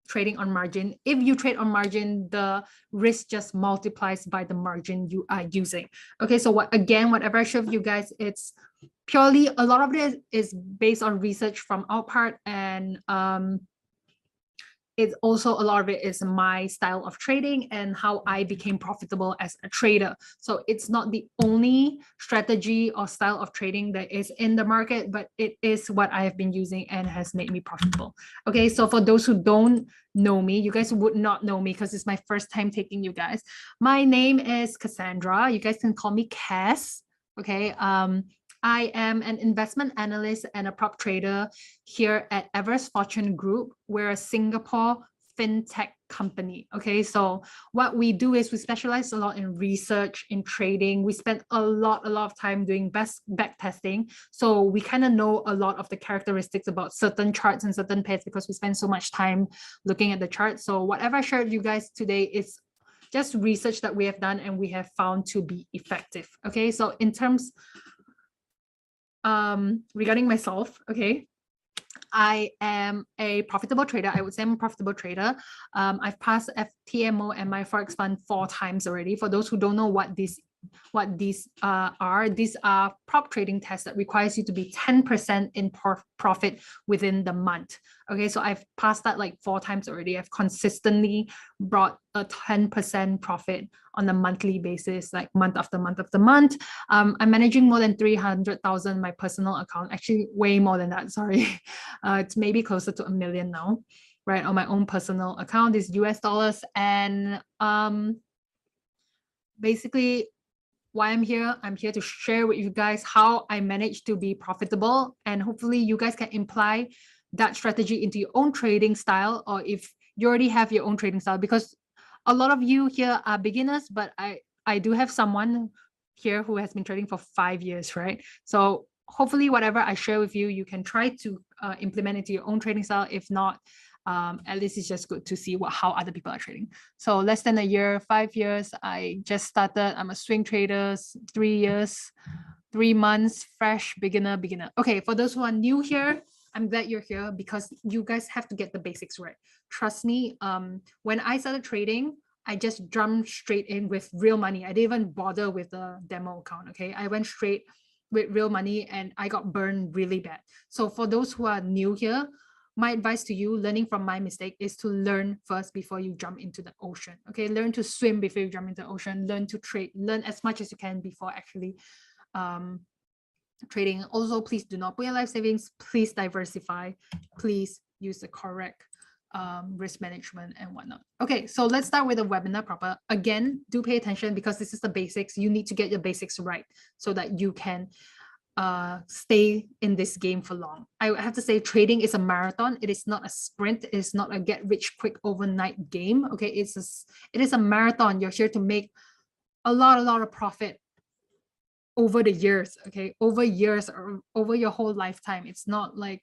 trading on margin. If you trade on margin, the risk just multiplies by the margin you are using. Okay, so whatever I showed you guys, it's purely, a lot of it is based on research from our part, and it's also a lot of it is my style of trading and how I became profitable as a trader. So it's not the only strategy or style of trading that is in the market, but it is what I have been using and has made me profitable. Okay, so for those who don't know me, you guys would not know me because it's my first time taking you guys. My name is Cassandra. You guys can call me Cass. Okay, I am an investment analyst and a prop trader here at Everest Fortune Group. We're a Singapore fintech company. Okay, so what we do is we specialize a lot in research, in trading. We spend a lot of time doing back testing. So we kind of know a lot of the characteristics about certain charts and certain pairs because we spend so much time looking at the charts. So whatever I shared with you guys today is just research that we have done and we have found to be effective. Okay, so in terms regarding myself, okay, I am a profitable trader. I would say I'm a profitable trader. I've passed FTMO and my forex fund 4 times already. For those who don't know what these are prop trading tests that requires you to be 10% in profit within the month. Okay, so I've passed that like 4 times already. I've consistently brought a 10% profit on a monthly basis, like month after month after month. I'm managing more than 300,000 my personal account, actually way more than that, sorry. It's maybe closer to 1 million now, right? On my own personal account is US dollars. And basically why I'm here to share with you guys how I managed to be profitable, and hopefully you guys can apply that strategy into your own trading style, or if you already have your own trading style, because a lot of you here are beginners, but I do have someone here who has been trading for 5 years, right? So hopefully whatever I share with you, you can try to implement into your own trading style. If not, at least it's just good to see how other people are trading. So less than a year, 5 years, I just started. I'm a swing trader, 3 years, 3 months, fresh, beginner. Okay, for those who are new here, I'm glad you're here because you guys have to get the basics right. Trust me, when I started trading, I just jumped straight in with real money. I didn't even bother with the demo account, okay? I went straight with real money and I got burned really bad. So for those who are new here, my advice to you, learning from my mistake, is to learn first before you jump into the ocean. Okay, learn to swim before you jump into the ocean. Learn to trade. Learn as much as you can before actually trading. Also, please do not put your life savings. Please diversify. Please use the correct risk management and whatnot. Okay, so let's start with the webinar proper. Again, do pay attention because this is the basics. You need to get your basics right so that you can stay in this game for long. I have to say trading is a marathon. It is not a sprint. It is not a get rich quick overnight game. Okay, it is a marathon. You're here to make a lot of profit over the years. Okay, over years or over your whole lifetime. It's not like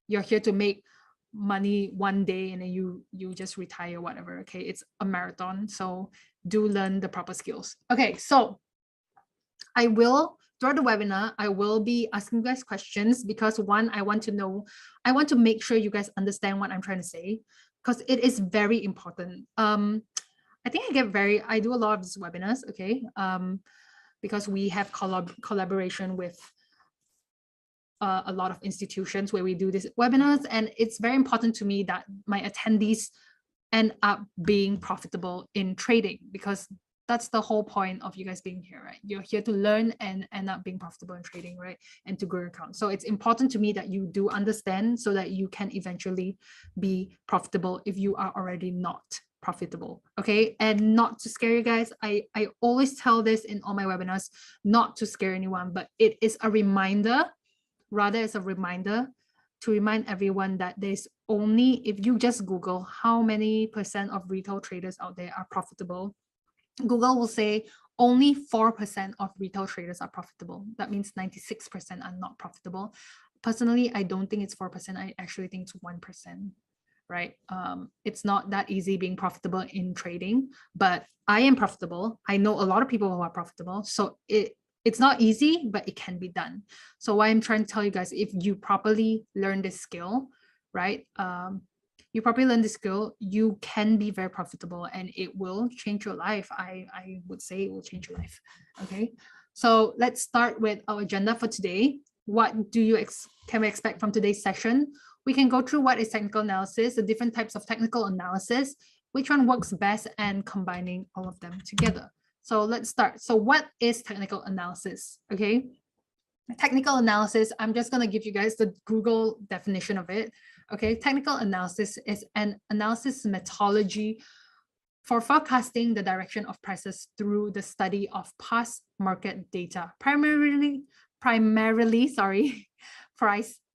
you're here to make money one day and then you just retire, whatever. Okay, it's a marathon. So do learn the proper skills. Okay, so throughout the webinar, I will be asking you guys questions because one, I want to make sure you guys understand what I'm trying to say because it is very important. I think I do a lot of these webinars, okay? Because we have collaboration with a lot of institutions where we do these webinars, and it's very important to me that my attendees end up being profitable in trading because that's the whole point of you guys being here, right? You're here to learn and end up being profitable in trading, right? And to grow your account. So it's important to me that you do understand so that you can eventually be profitable if you are already not profitable, okay? And not to scare you guys, I always tell this in all my webinars, not to scare anyone, but it is a reminder, rather it's a reminder to remind everyone that there's only, if you just Google how many % of retail traders out there are profitable, Google will say only 4% of retail traders are profitable. That means 96% are not profitable. Personally, I don't think it's 4%. I actually think it's 1%, right? It's not that easy being profitable in trading, but I am profitable. I know a lot of people who are profitable. So it's not easy, but it can be done. So what I'm trying to tell you guys, if you properly learn this skill, right? You properly learn this skill, you can be very profitable and it will change your life. I would say it will change your life. Okay, so let's start with our agenda for today. What do you can we expect from today's session? we can go through what is technical analysis, the different types of technical analysis, which one works best, and combining all of them together. So let's start. So what is technical analysis? Okay. Technical analysis, I'm just going to give you guys the Google definition of it. Okay. Technical analysis is an analysis methodology for forecasting the direction of prices through the study of past market data, primarily, price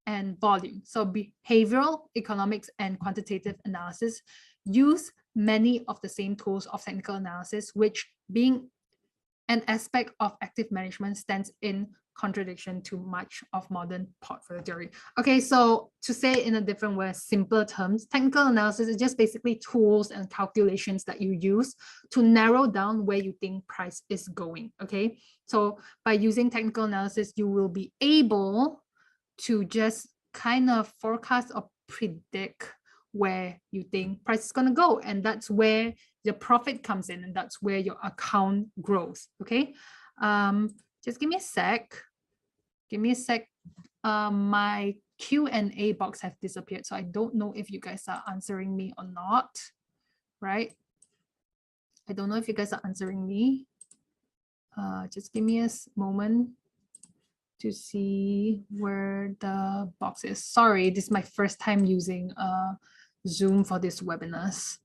and volume. So behavioral economics and quantitative analysis use many of the same tools of technical analysis, which, being an aspect of active management, stands in contradiction to much of modern portfolio theory. Okay, so to say it in a different way, simpler terms, technical analysis is just basically tools and calculations that you use to narrow down where you think price is going. Okay, so by using technical analysis, you will be able to just kind of forecast or predict where you think price is going to go, and that's where the profit comes in, and that's where your account grows. Okay, just give me a sec. My Q&A box has disappeared, so I don't know if you guys are answering me or not, right? I don't know if you guys are answering me. Just give me a moment to see where the box is. Sorry, this is my first time using Zoom for this webinars.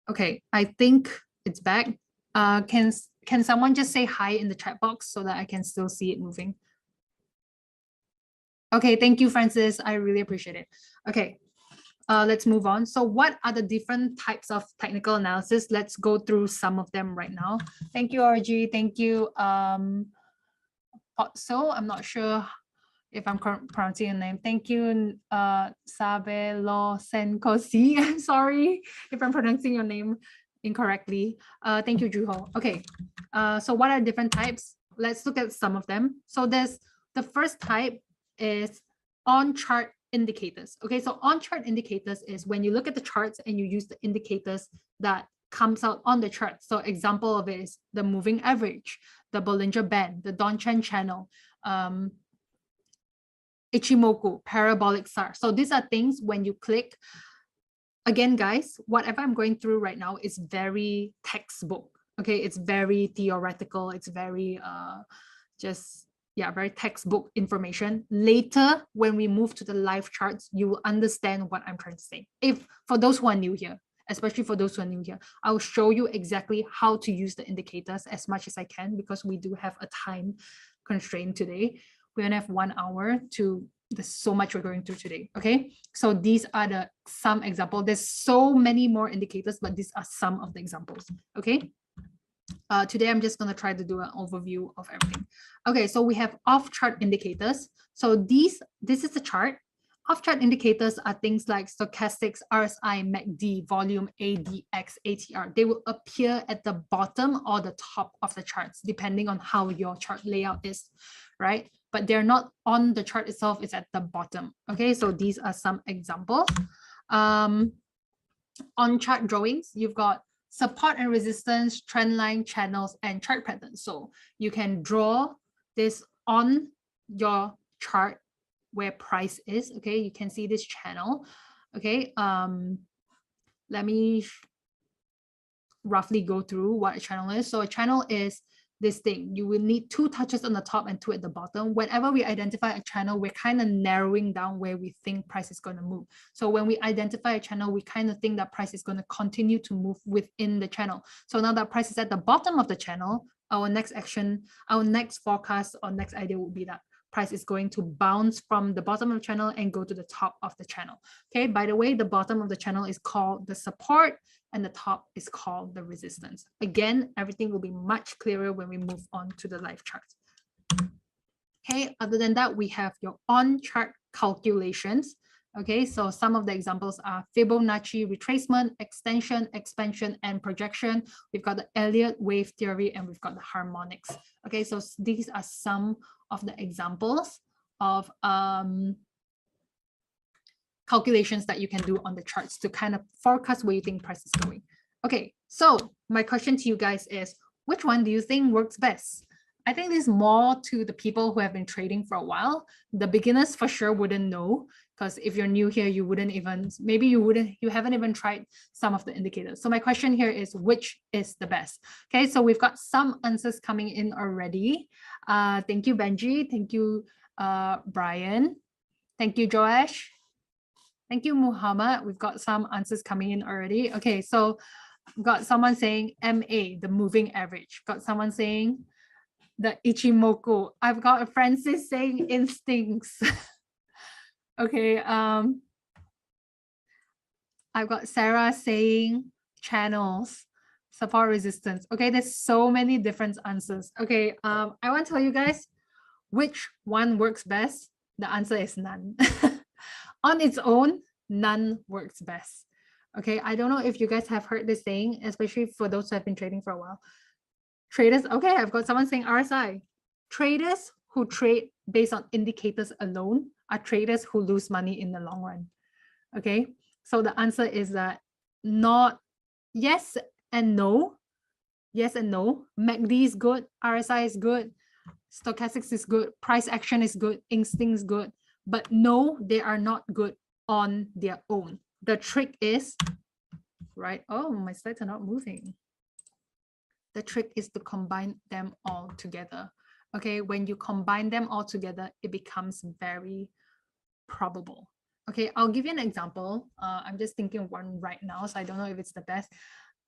Okay, I think it's back. Can someone just say hi in the chat box so that I can still see it moving? Okay, thank you, Francis. I really appreciate it. Okay, let's move on. So what are the different types of technical analysis? Let's go through some of them right now. Thank you, RG. Thank you. So I'm not sure if I'm pronouncing your name. Thank you, Sabelo Senkosi. I'm sorry if I'm pronouncing your name incorrectly. Thank you, Juho. Okay, so what are different types? Let's look at some of them. So there's the first type is on-chart indicators. Okay, so on-chart indicators is when you look at the charts and you use the indicators that comes out on the chart. So example of it is the moving average, the Bollinger Band, the Donchian channel, Ichimoku, parabolic SAR. So these are things when you click. Again, guys, whatever I'm going through right now is very textbook. Okay, it's very theoretical. It's very very textbook information. Later, when we move to the live charts, you will understand what I'm trying to say. If for those who are new here, especially for those who are new here, I will show you exactly how to use the indicators as much as I can, because we do have a time constraint today. We only have 1 hour to, there's so much we're going through today. Okay, so these are some examples. There's so many more indicators, but these are some of the examples. Okay. Today, I'm just going to try to do an overview of everything. Okay, so we have off-chart indicators. So this is the chart. Off-chart indicators are things like stochastics, RSI, MACD, volume, ADX, ATR. They will appear at the bottom or the top of the charts, depending on how your chart layout is, right? But they're not on the chart itself, it's at the bottom. Okay, so these are some examples. On chart drawings, you've got support and resistance, trend line, channels, and chart patterns. So you can draw this on your chart where price is. Okay, you can see this channel. Okay, let me roughly go through what a channel is. So a channel is this thing. You will need 2 touches on the top and 2 at the bottom. Whenever we identify a channel, we're kind of narrowing down where we think price is going to move. So when we identify a channel, we kind of think that price is going to continue to move within the channel. So now that price is at the bottom of the channel, our next action, our next forecast or next idea will be that price is going to bounce from the bottom of the channel and go to the top of the channel. Okay, by the way, the bottom of the channel is called the support and the top is called the resistance. Again, everything will be much clearer when we move on to the live charts. Okay, other than that, we have your on-chart calculations. Okay, so some of the examples are Fibonacci retracement, extension, expansion, and projection. We've got the Elliott wave theory, and we've got the harmonics. Okay, so these are some of the examples of calculations that you can do on the charts to kind of forecast where you think price is going. Okay, so my question to you guys is, which one do you think works best? I think this is more to the people who have been trading for a while. The beginners for sure wouldn't know, because if you're new here, you wouldn't even, maybe you haven't even tried some of the indicators. So my question here is, which is the best? Okay, so we've got some answers coming in already. Thank you, Benji. Thank you, Brian. Thank you, Joash. Thank you, Muhammad. We've got some answers coming in already. Okay, so got someone saying MA, the moving average. Got someone saying the Ichimoku. I've got a Francis saying instincts. Okay, I've got Sarah saying channels, support resistance. Okay, there's so many different answers. Okay, I want to tell you guys which one works best. The answer is none. On its own, none works best. Okay, I don't know if you guys have heard this saying, especially for those who have been trading for a while. Traders, okay, I've got someone saying RSI. Traders who trade based on indicators alone are traders who lose money in the long run. Okay, so the answer is that not yes and no. Yes and no. MACD is good, RSI is good, stochastics is good, price action is good, instinct is good, but no, they are not good on their own. The trick is, right? Oh, my slides are not moving. The trick is to combine them all together. Okay, when you combine them all together, it becomes very probable. Okay, I'll give you an example. I'm just thinking one right now, so I don't know if it's the best.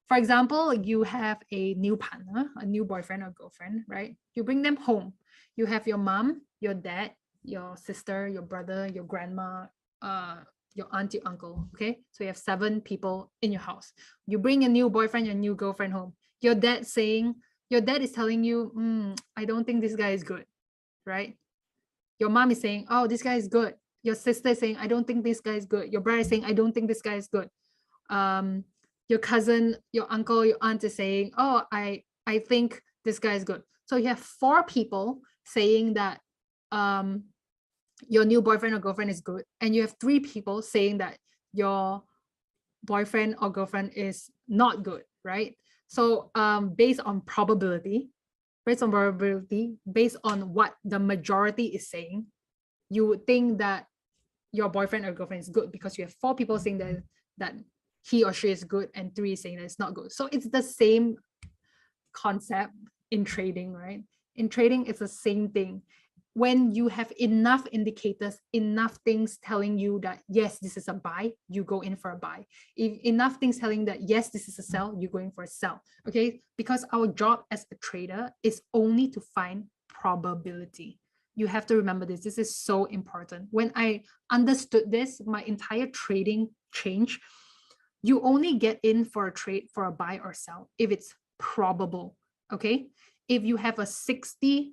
For example, you have a new partner, a new boyfriend or girlfriend, right? You bring them home. You have your mom, your dad, your sister, your brother, your grandma, your aunt, your uncle. Okay, so you have 7 people in your house. You bring a new boyfriend, your new girlfriend home. Your dad is telling you, I don't think this guy is good, right? Your mom is saying, oh, this guy is good. Your sister is saying, I don't think this guy is good. Your brother is saying, I don't think this guy is good. Your cousin, your uncle, your aunt is saying, oh, I think this guy is good. So you have 4 people saying that your new boyfriend or girlfriend is good, and you have 3 people saying that your boyfriend or girlfriend is not good, right? So based on probability, based on what the majority is saying, you would think that your boyfriend or girlfriend is good because you have 4 people saying that he or she is good and 3 saying that it's not good. So it's the same concept in trading, right? In trading, it's the same thing. When you have enough indicators, enough things telling you that, yes, this is a buy, you go in for a buy. If enough things telling that, yes, this is a sell, you go in for a sell, okay? Because our job as a trader is only to find probability. You have to remember this. This is so important. When I understood this, my entire trading changed. You only get in for a trade for a buy or sell if it's probable, okay? If you have a 65%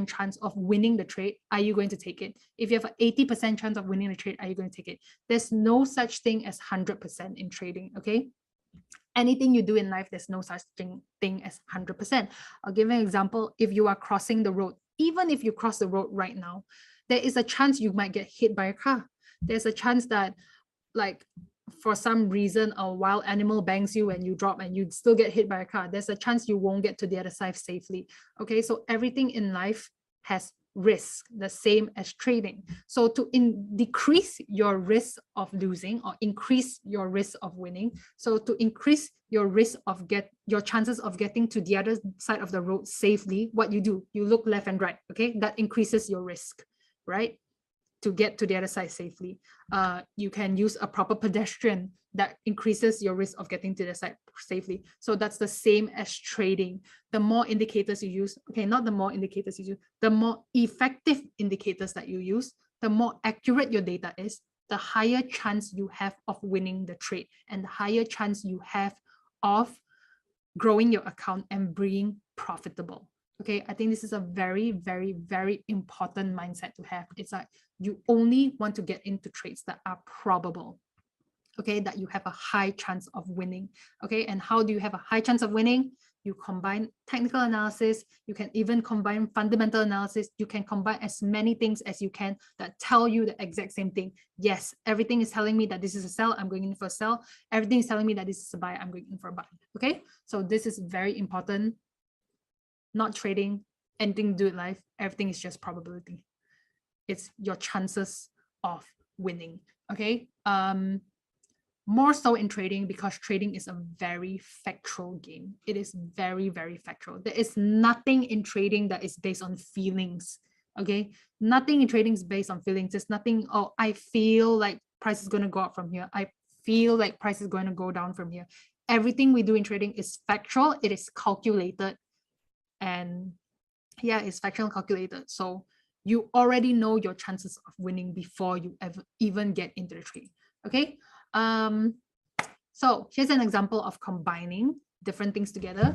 chance of winning the trade, are you going to take it? If you have an 80% chance of winning the trade, are you going to take it? There's no such thing as 100% in trading, okay? Anything you do in life, there's no such thing as 100%. I'll give you an example. If you are crossing the road, even if you cross the road right now, there is a chance you might get hit by a car. There's a chance that, like, for some reason, a wild animal bangs you and you drop and you still get hit by a car. There's a chance you won't get to the other side safely. Okay, so everything in life has risk, the same as trading. So to decrease your risk of losing or increase your risk of winning, so to increase your risk of your chances of getting to the other side of the road safely, what you do, you look left and right. Okay, that increases your risk, right? To get to the other side safely. You can use a proper pedestrian that increases your risk of getting to the side safely. So that's the same as trading. The more indicators you use, okay, not the more indicators you use, the more effective indicators that you use, the more accurate your data is, the higher chance you have of winning the trade and the higher chance you have of growing your account and being profitable. Okay, I think this is a very, very, very important mindset to have. It's like you only want to get into trades that are probable, okay, that you have a high chance of winning. Okay, and how do you have a high chance of winning? You combine technical analysis, you can even combine fundamental analysis, you can combine as many things as you can that tell you the exact same thing. Yes, everything is telling me that this is a sell, I'm going in for a sell. Everything is telling me that this is a buy, I'm going in for a buy. Okay, so this is very important. Not trading, anything to do with life, everything is just probability. It's your chances of winning. Okay. More so in trading, because trading is a very factual game. It is very, very factual. There is nothing in trading that is based on feelings. Okay, nothing in trading is based on feelings. There's nothing, oh, I feel like price is going to go up from here. I feel like price is going to go down from here. Everything we do in trading is factual. It is calculated. And yeah, it's factual and calculated. So you already know your chances of winning before you even get into the trade. Okay. So here's an example of combining different things together.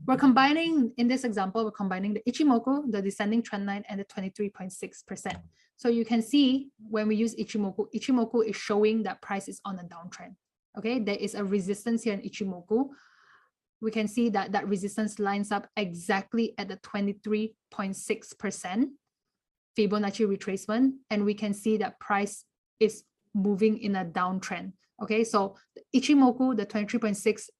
We're combining, in this example, we're combining the Ichimoku, the descending trend line, and the 23.6%. So you can see when we use Ichimoku, Ichimoku is showing that price is on a downtrend. Okay, there is a resistance here in Ichimoku. We can see that that resistance lines up exactly at the 23.6% Fibonacci retracement, and we can see that price is moving in a downtrend. Okay, so the Ichimoku, the 23.6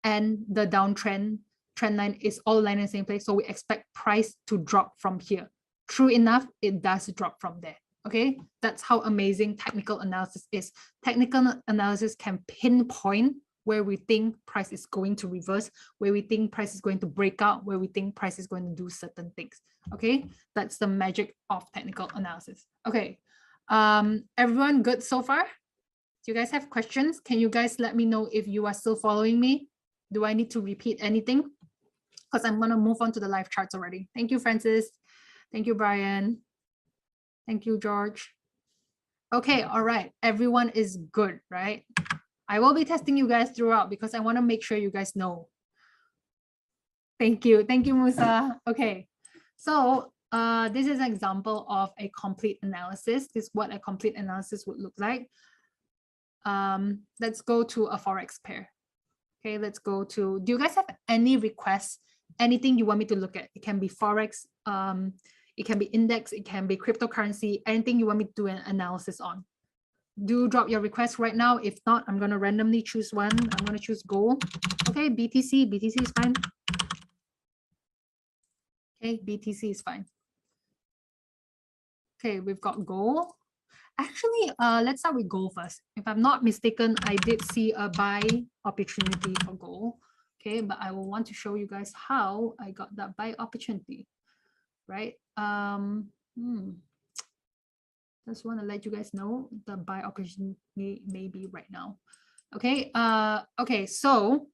and the downtrend trend line is all aligned in the same place. So we expect price to drop from here. True enough, it does drop from there. Okay, that's how amazing technical analysis is. Technical analysis can pinpoint where we think price is going to reverse, where we think price is going to break out, where we think price is going to do certain things. Okay, that's the magic of technical analysis. Okay, everyone good so far? Do you guys have questions? Can you guys let me know if you are still following me? Do I need to repeat anything? Because I'm going to move on to the live charts already. Thank you, Francis. Thank you, Brian. Thank you, George. Okay, all right. Everyone is good, right? I will be testing you guys throughout because I want to make sure you guys know. Thank you. Thank you, Musa. Okay, so this is an example of a complete analysis. This is what a complete analysis would look like. Let's go to a forex pair. Okay, let's go to, do you guys have any requests? Anything you want me to look at? It can be forex, it can be index, it can be cryptocurrency, anything you want me to do an analysis on. Do drop your request right now. If not, I'm going to randomly choose one. I'm going to choose gold. Okay, BTC is fine. Okay, BTC is fine. Okay, we've got gold. Actually, let's start with gold first. If I'm not mistaken, I did see a buy opportunity for gold. Okay, but I will want to show you guys how I got that buy opportunity, right? Just want to let you guys know the buy opportunity may be right now. Okay, okay, so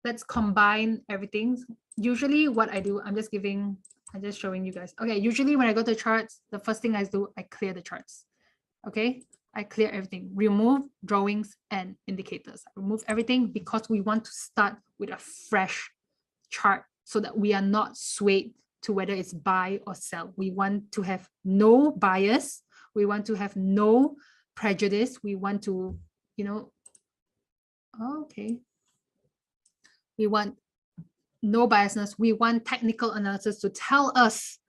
let's combine everything. Usually what I do, I'm just showing you guys. Okay, usually when I go to charts, the first thing I do, I clear the charts. Okay, I clear everything, remove drawings and indicators. I remove everything because we want to start with a fresh chart so that we are not swayed to whether it's buy or sell. We want to have no bias. We want to have no prejudice. We want to, you know, okay. We want no biasness. We want technical analysis to tell us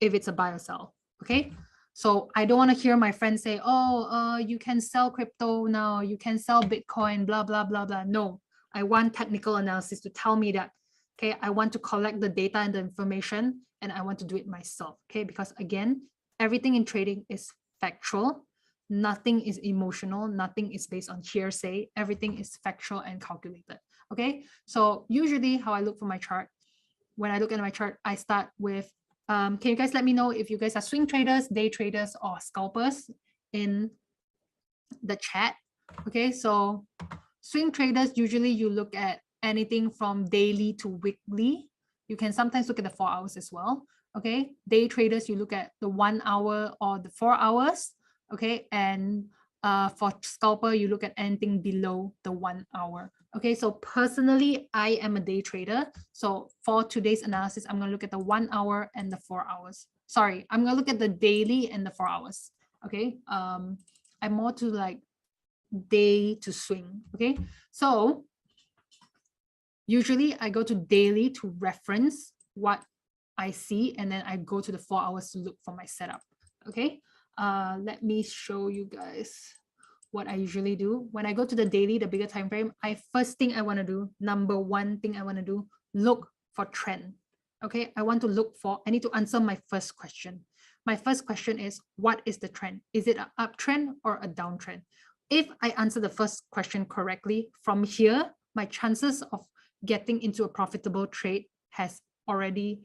if it's a buy or sell. Okay. So I don't want to hear my friends say, oh, you can sell crypto now, you can sell Bitcoin, blah, blah, blah, blah. No, I want technical analysis to tell me that, okay, I want to collect the data and the information and I want to do it myself, okay? Because again, everything in trading is factual. Nothing is emotional. Nothing is based on hearsay. Everything is factual and calculated, okay? So usually how I look for my chart, when I look at my chart, I start with, can you guys let me know if you guys are swing traders, day traders, or scalpers in the chat? Okay, so swing traders, usually you look at anything from daily to weekly. You can sometimes look at the 4 hours as well. Okay, day traders, you look at the 1 hour or the 4 hours. Okay, and for scalper, you look at anything below the 1 hour. Okay, so personally, I am a day trader. So for today's analysis, I'm going to look at the 1 hour and the 4 hours. Sorry, I'm going to look at the daily and the 4 hours. Okay, I'm more to like day to swing. Okay, so usually I go to daily to reference what I see, and then I go to the 4 hours to look for my setup. Okay, let me show you guys what I usually do. When I go to the daily, the bigger time frame, first thing I want to do, number one thing I want to do, look for trend. Okay, I need to answer my first question. my first question is, what is the trend? Is it an uptrend or a downtrend? If I answer the first question correctly, from here, my chances of getting into a profitable trade has already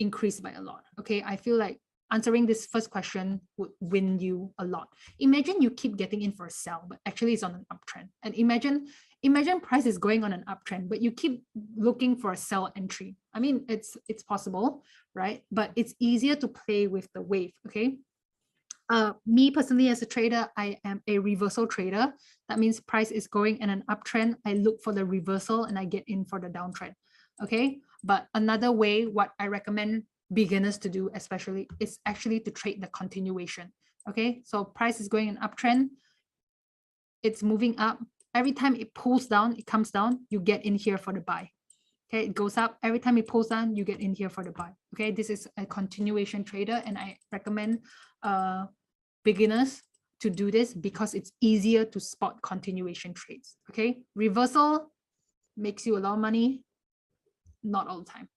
increased by a lot. Okay, I feel like answering this first question would win you a lot. Imagine you keep getting in for a sell, but actually it's on an uptrend. And imagine price is going on an uptrend, but you keep looking for a sell entry. I mean, it's possible, right? But it's easier to play with the wave. Okay. Me personally, as a trader, I am a reversal trader. That means price is going in an uptrend. I look for the reversal and I get in for the downtrend. Okay. But another way, what I recommend beginners to do, especially, is actually to trade the continuation. Okay. So price is going in uptrend. It's moving up. Every time it pulls down, it comes down, you get in here for the buy. Okay. It goes up. Every time it pulls down, you get in here for the buy. Okay. This is a continuation trader, and I recommend beginners to do this because it's easier to spot continuation trades. Okay, reversal makes you a lot of money, not all the time.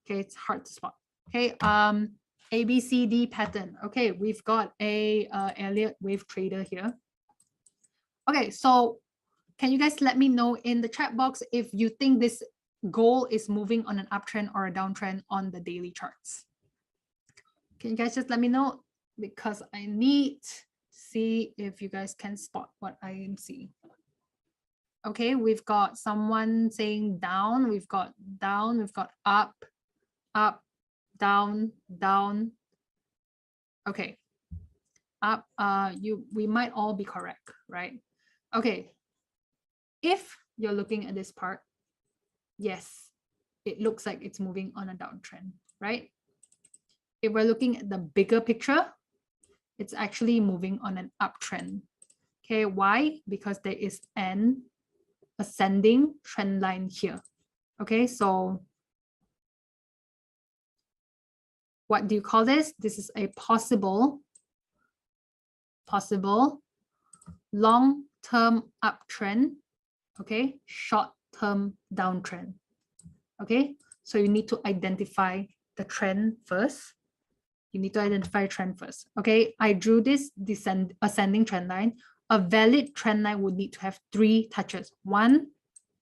Okay, it's hard to spot. Okay, ABCD pattern. Okay, we've got a Elliott wave trader here. Okay, so can you guys let me know in the chat box if you think this goal is moving on an uptrend or a downtrend on the daily charts? Can you guys just let me know? Because I need to see if you guys can spot what I am seeing. Okay, we've got someone saying down, we've got down, we've got up, up, down, down. Okay, up, we might all be correct, right? Okay, if you're looking at this part, yes, it looks like it's moving on a downtrend, right? If we're looking at the bigger picture, it's actually moving on an uptrend. Okay, why? Because there is an ascending trend line here. Okay, so what do you call this? This is a possible long-term uptrend, okay, short-term downtrend. Okay, so you need to identify the trend first. You need to identify a trend first. Okay, I drew this ascending trend line. A valid trend line would need to have 3 touches. 1,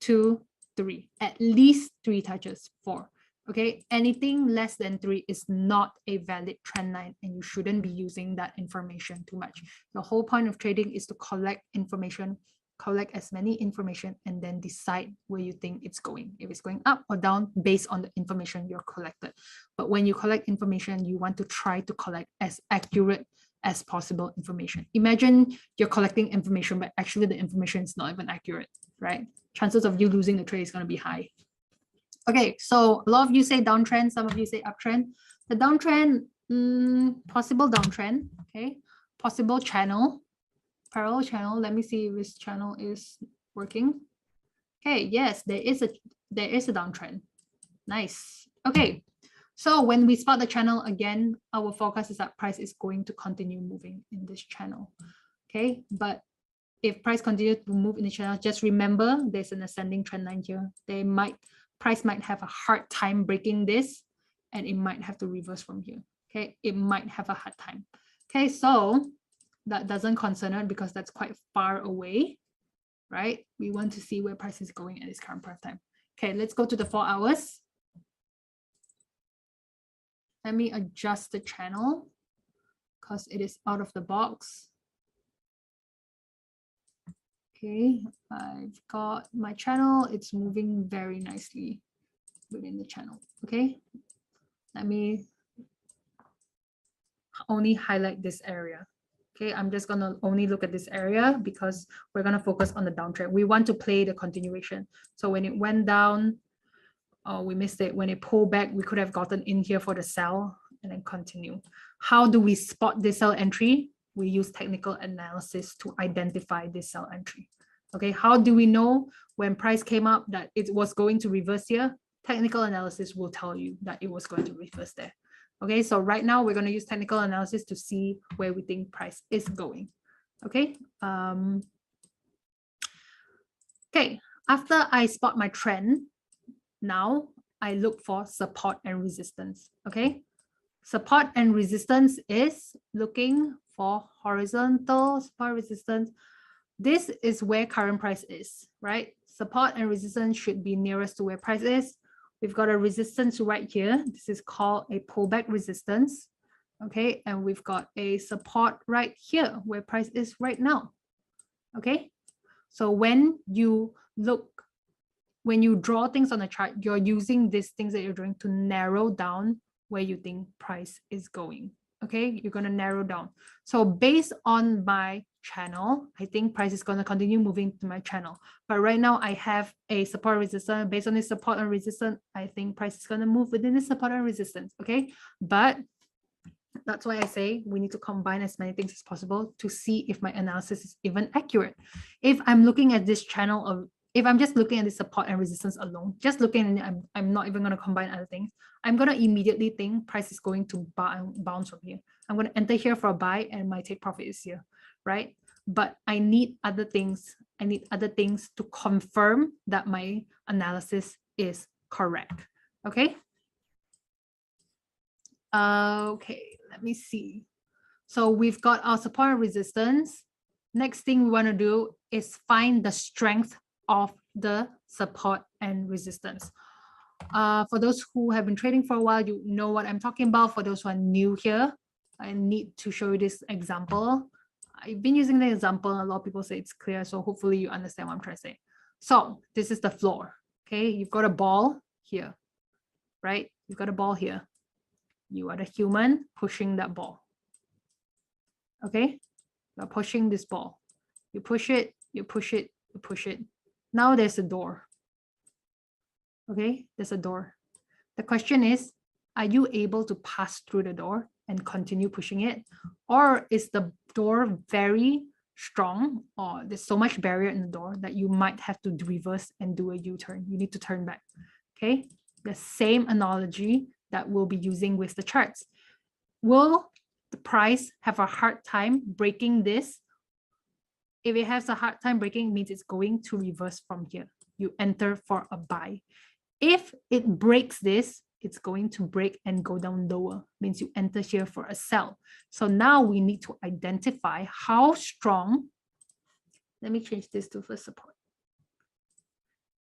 2, 3. At least 3 touches. 4. Okay, anything less than 3 is not a valid trend line, and you shouldn't be using that information too much. The whole point of trading is to collect information, collect as many information, and then decide where you think it's going. If it's going up or down based on the information you're collected. But when you collect information, you want to try to collect as accurate as possible information. Imagine you're collecting information, but actually the information is not even accurate, right? Chances of you losing the trade is going to be high. Okay, so a lot of you say downtrend, some of you say uptrend. The downtrend, possible downtrend, okay? Possible channel, parallel channel. Let me see if this channel is working. Okay, yes, there is a downtrend. Nice. Okay, so when we spot the channel again, our forecast is that price is going to continue moving in this channel. Okay, but if price continues to move in the channel, just remember there's an ascending trend line here. Price might have a hard time breaking this, and it might have to reverse from here. Okay, it might have a hard time. Okay, so that doesn't concern us because that's quite far away, right? We want to see where price is going at this current point of time. Okay, let's go to the 4 hours. Let me adjust the channel because it is out of the box. Okay, I've got my channel. It's moving very nicely within the channel. Okay, let me only highlight this area. Okay, I'm just gonna only look at this area because we're gonna focus on the downtrend. We want to play the continuation. So when it went down, oh, we missed it. When it pulled back, we could have gotten in here for the sell and then continue. How do we spot this sell entry? We use technical analysis to identify this sell entry. Okay, how do we know when price came up that it was going to reverse here? Technical analysis will tell you that it was going to reverse there. Okay, so right now we're going to use technical analysis to see where we think price is going. Okay, okay, after I spot my trend, now I look for support and resistance. Okay, Support and resistance is looking for horizontal support resistance. This is where current price is, right? Support and resistance should be nearest to where price is. We've got a resistance right here. This is called a pullback resistance. Okay, and we've got a support right here where price is right now. Okay, so when you draw things on a chart, you're using these things that you're doing to narrow down where you think price is going. Okay, you're going to narrow down. So based on my channel, I think price is going to continue moving to my channel. But right now I have a support resistance. Based on this support and resistance, I think price is going to move within this support and resistance. Okay, but that's why I say we need to combine as many things as possible to see if my analysis is even accurate. If I'm looking at this channel, of if I'm just looking at the support and resistance alone, just looking at it, I'm not even going to combine other things. I'm going to immediately think price is going to bounce from here. I'm going to enter here for a buy and my take profit is here, right? But I need other things. I need other things to confirm that my analysis is correct. Okay. Okay, let me see. So we've got our support and resistance. Next thing we want to do is find the strength of the support and resistance. For those who have been trading for a while, you know what I'm talking about. For those who are new here, I need to show you this example. I've been using the example. A lot of people say it's clear, so hopefully you understand what I'm trying to say. So this is the floor. Okay, you've got a ball here, right? You've got a ball here. You are the human pushing that ball. Okay, you're pushing this ball. You push it, you push it, you push it. Now there's a door. Okay, there's a door. The question is, are you able to pass through the door and continue pushing it? Or is the door very strong, or there's so much barrier in the door that you might have to reverse and do a U-turn? You need to turn back. Okay, the same analogy that we'll be using with the charts. Will the price have a hard time breaking this? If it has a hard time breaking, it means it's going to reverse from here. You enter for a buy. If it breaks this, it's going to break and go down lower, means you enter here for a sell. So now we need to identify how strong. Let me change this to first support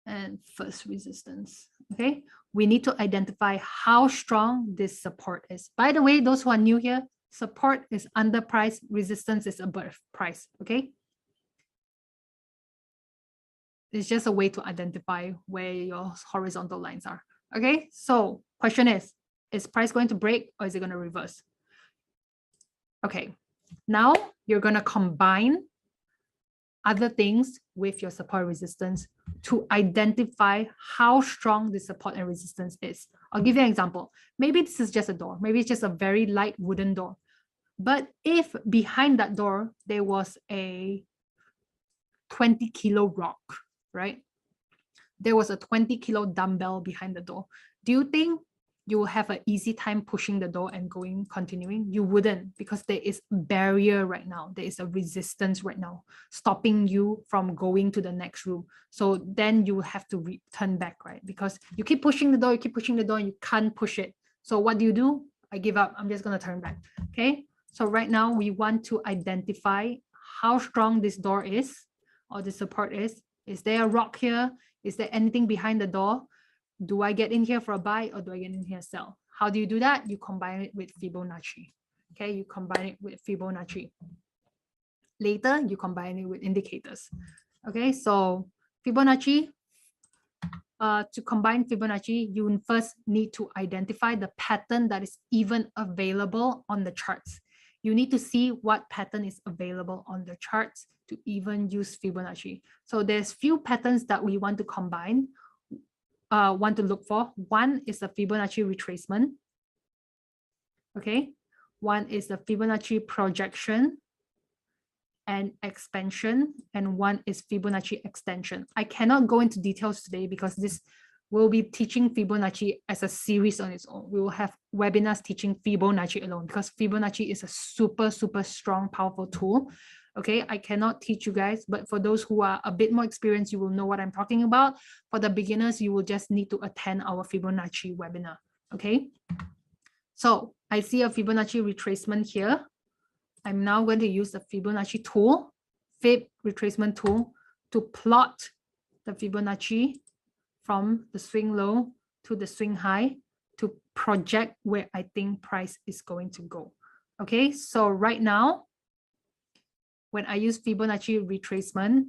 and first resistance. Okay, we need to identify how strong this support is. By the way, those who are new here, support is under price, resistance is above price. Okay, it's just a way to identify where your horizontal lines are. Okay, so question is price going to break or is it going to reverse? Okay, now you're going to combine other things with your support resistance to identify how strong the support and resistance is. I'll give you an example. Maybe this is just a door. Maybe it's just a very light wooden door. But if behind that door, there was a 20-kilo rock, right? There was a 20-kilo dumbbell behind the door. Do you think you will have an easy time pushing the door and continuing? You wouldn't, because there is a barrier right now. There is a resistance right now, stopping you from going to the next room. So then you will have to turn back, right? Because you keep pushing the door, and you can't push it. So what do? I give up. I'm just going to turn back. Okay. So right now we want to identify how strong this door is, or the support is. Is there a rock here? Is there anything behind the door? Do I get in here for a buy or do I get in here sell? How do you do that? You combine it with Fibonacci. Okay, you combine it with Fibonacci. Later, you combine it with indicators. Okay, so Fibonacci, to combine Fibonacci, you first need to identify the pattern that is even available on the charts. You need to see what pattern is available on the charts to even use Fibonacci. So there's few patterns that we want to combine, want to look for. One is the Fibonacci retracement. Okay. One is the Fibonacci projection and expansion, and one is Fibonacci extension. I cannot go into details today because this will be teaching Fibonacci as a series on its own. We will have webinars teaching Fibonacci alone because Fibonacci is a super, super strong, powerful tool. Okay, I cannot teach you guys, but for those who are a bit more experienced, you will know what I'm talking about. For the beginners, you will just need to attend our Fibonacci webinar. Okay, So I see a Fibonacci retracement here. I'm now going to use the Fibonacci tool, Fib retracement tool, to plot the Fibonacci from the swing low to the swing high to project where I think price is going to go. Okay, so right now, when I use Fibonacci retracement,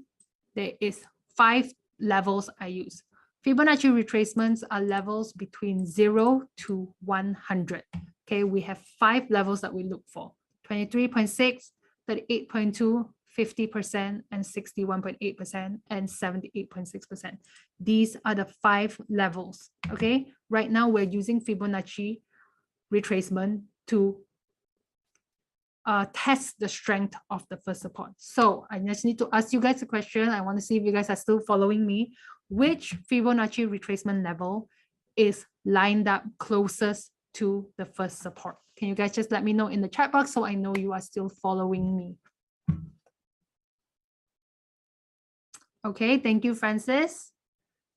there is 5 levels I use. Fibonacci retracements are levels between 0 to 100. Okay, we have 5 levels that we look for: 23.6, 38.2, 50%, and 61.8%, and 78.6%. These are the 5 levels. Okay, right now we're using Fibonacci retracement to test the strength of the first support. So I just need to ask you guys a question. I want to see if you guys are still following me. Which Fibonacci retracement level is lined up closest to the first support? Can you guys just let me know in the chat box so I know you are still following me? Okay, thank you, Francis.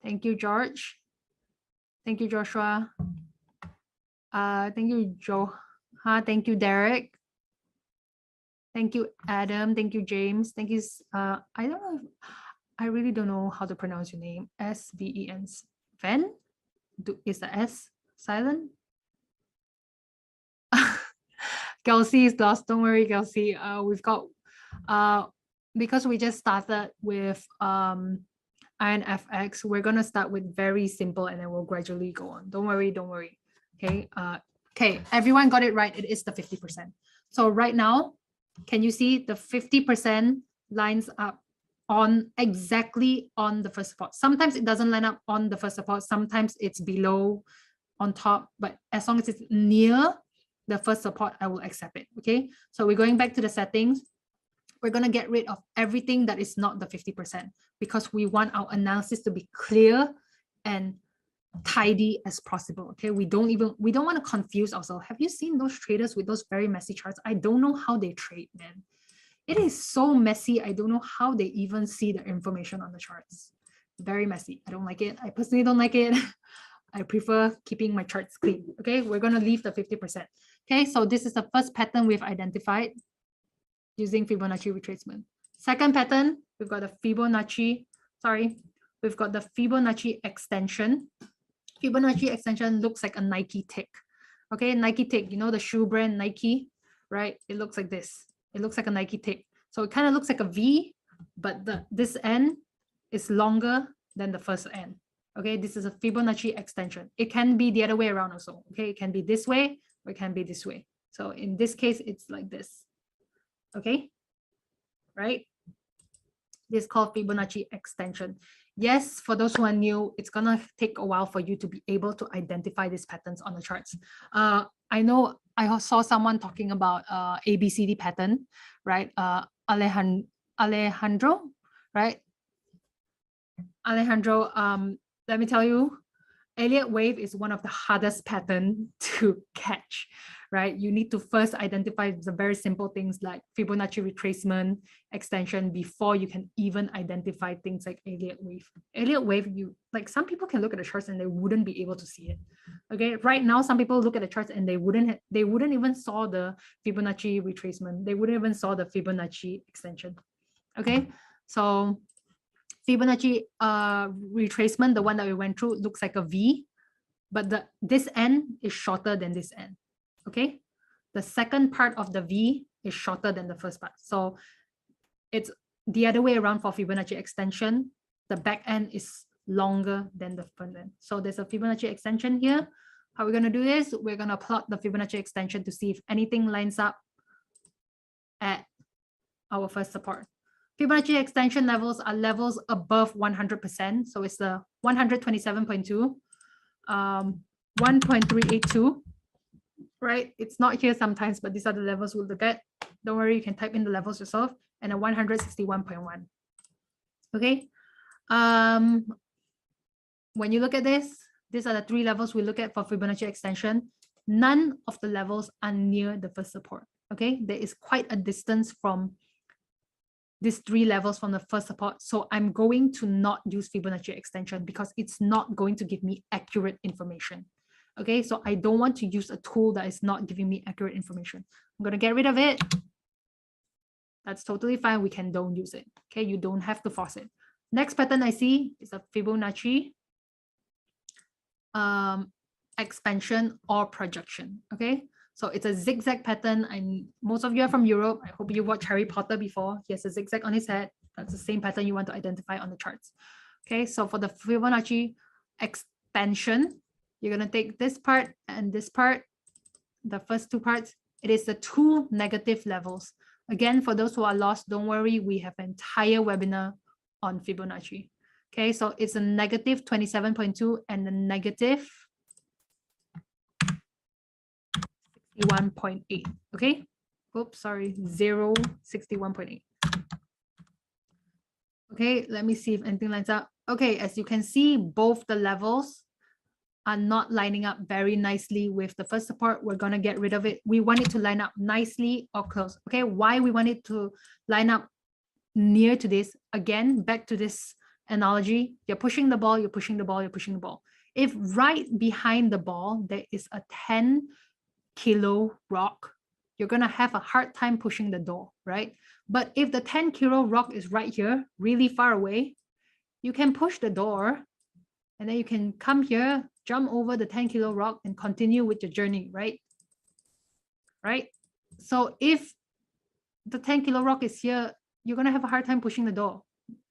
Thank you, George. Thank you, Joshua. Thank you, Joe. Thank you, Derek. Thank you, Adam. Thank you, James. Thank you. I don't know. I really don't know how to pronounce your name. S-V-E-N. Sven? Is the S silent? Kelsey is lost. Don't worry, Kelsey. We've got because we just started with IronFX. We're gonna start with very simple and then we'll gradually go on. Don't worry, don't worry. Okay. Okay. Everyone got it right. It is the 50%. So right now, can you see the 50% lines up on exactly on the first support? Sometimes it doesn't line up on the first support. Sometimes it's below, on top, but as long as it's near the first support, I will accept it. Okay. So we're going back to the settings. We're going to get rid of everything that is not the 50% because we want our analysis to be clear and tidy as possible. Okay, we don't want to confuse ourselves. Have you seen those traders with those very messy charts? I don't know how they trade, man. It is so messy. I don't know how they even see the information on the charts. Very messy. I don't like it. I personally don't like it. I prefer keeping my charts clean. Okay, we're going to leave the 50%. Okay, so this is the first pattern we've identified using Fibonacci retracement. Second pattern, we've got the Fibonacci extension. Fibonacci extension looks like a Nike tick. Okay, Nike tick, you know the shoe brand Nike, right? It looks like this. It looks like a Nike tick. So it kind of looks like a V, but this end is longer than the first end. Okay, this is a Fibonacci extension. It can be the other way around also. Okay, it can be this way or it can be this way. So in this case, it's like this. Okay, right? This is called Fibonacci extension. Yes, for those who are new, it's gonna take a while for you to be able to identify these patterns on the charts. I know I saw someone talking about ABCD pattern, right? Alejandro, right? Alejandro, let me tell you, Elliott wave is one of the hardest pattern to catch, right? You need to first identify the very simple things like Fibonacci retracement extension before you can even identify things like Elliott wave. Elliott wave, some people can look at the charts and they wouldn't be able to see it. Okay, right now some people look at the charts and they wouldn't even saw the Fibonacci retracement. They wouldn't even saw the Fibonacci extension. Okay, so Fibonacci retracement, the one that we went through, looks like a V, but this end is shorter than this end. Okay, the second part of the V is shorter than the first part. So it's the other way around for Fibonacci extension. The back end is longer than the front end. So there's a Fibonacci extension here. How we're going to do this, we're going to plot the Fibonacci extension to see if anything lines up at our first support. Fibonacci extension levels are levels above 100%. So it's the 127.2, 1.382, right? It's not here sometimes, but these are the levels we'll look at. Don't worry, you can type in the levels yourself, and a 161.1. Okay. When you look at this, these are the 3 levels we look at for Fibonacci extension. None of the levels are near the first support. Okay, there is quite a distance from these 3 levels from the first support. So I'm going to not use Fibonacci extension because it's not going to give me accurate information. Okay, so I don't want to use a tool that is not giving me accurate information. I'm going to get rid of it. That's totally fine. We can don't use it. Okay, you don't have to force it. Next pattern I see is a Fibonacci expansion or projection. Okay, so it's a zigzag pattern. And most of you are from Europe. I hope you watched Harry Potter before. He has a zigzag on his head. That's the same pattern you want to identify on the charts. Okay, so for the Fibonacci expansion, you're going to take this part and this part, the first two parts. It is the two negative levels. Again, for those who are lost, don't worry. We have an entire webinar on Fibonacci. Okay, so it's a negative 27.2 and the negative 61.8. Okay, oops, sorry, 61.8. Okay, let me see if anything lines up. Okay, as you can see, both the levels are not lining up very nicely with the first support. We're going to get rid of it. We want it to line up nicely or close. Okay, why we want it to line up near to this? Again, back to this analogy. You're pushing the ball, you're pushing the ball, you're pushing the ball. If right behind the ball, there is a 10 kilo rock, you're going to have a hard time pushing the door, right? But if the 10 kilo rock is right here, really far away, you can push the door and then you can come here, jump over the 10 kilo rock and continue with your journey, right? Right? So if the 10 kilo rock is here, you're going to have a hard time pushing the door.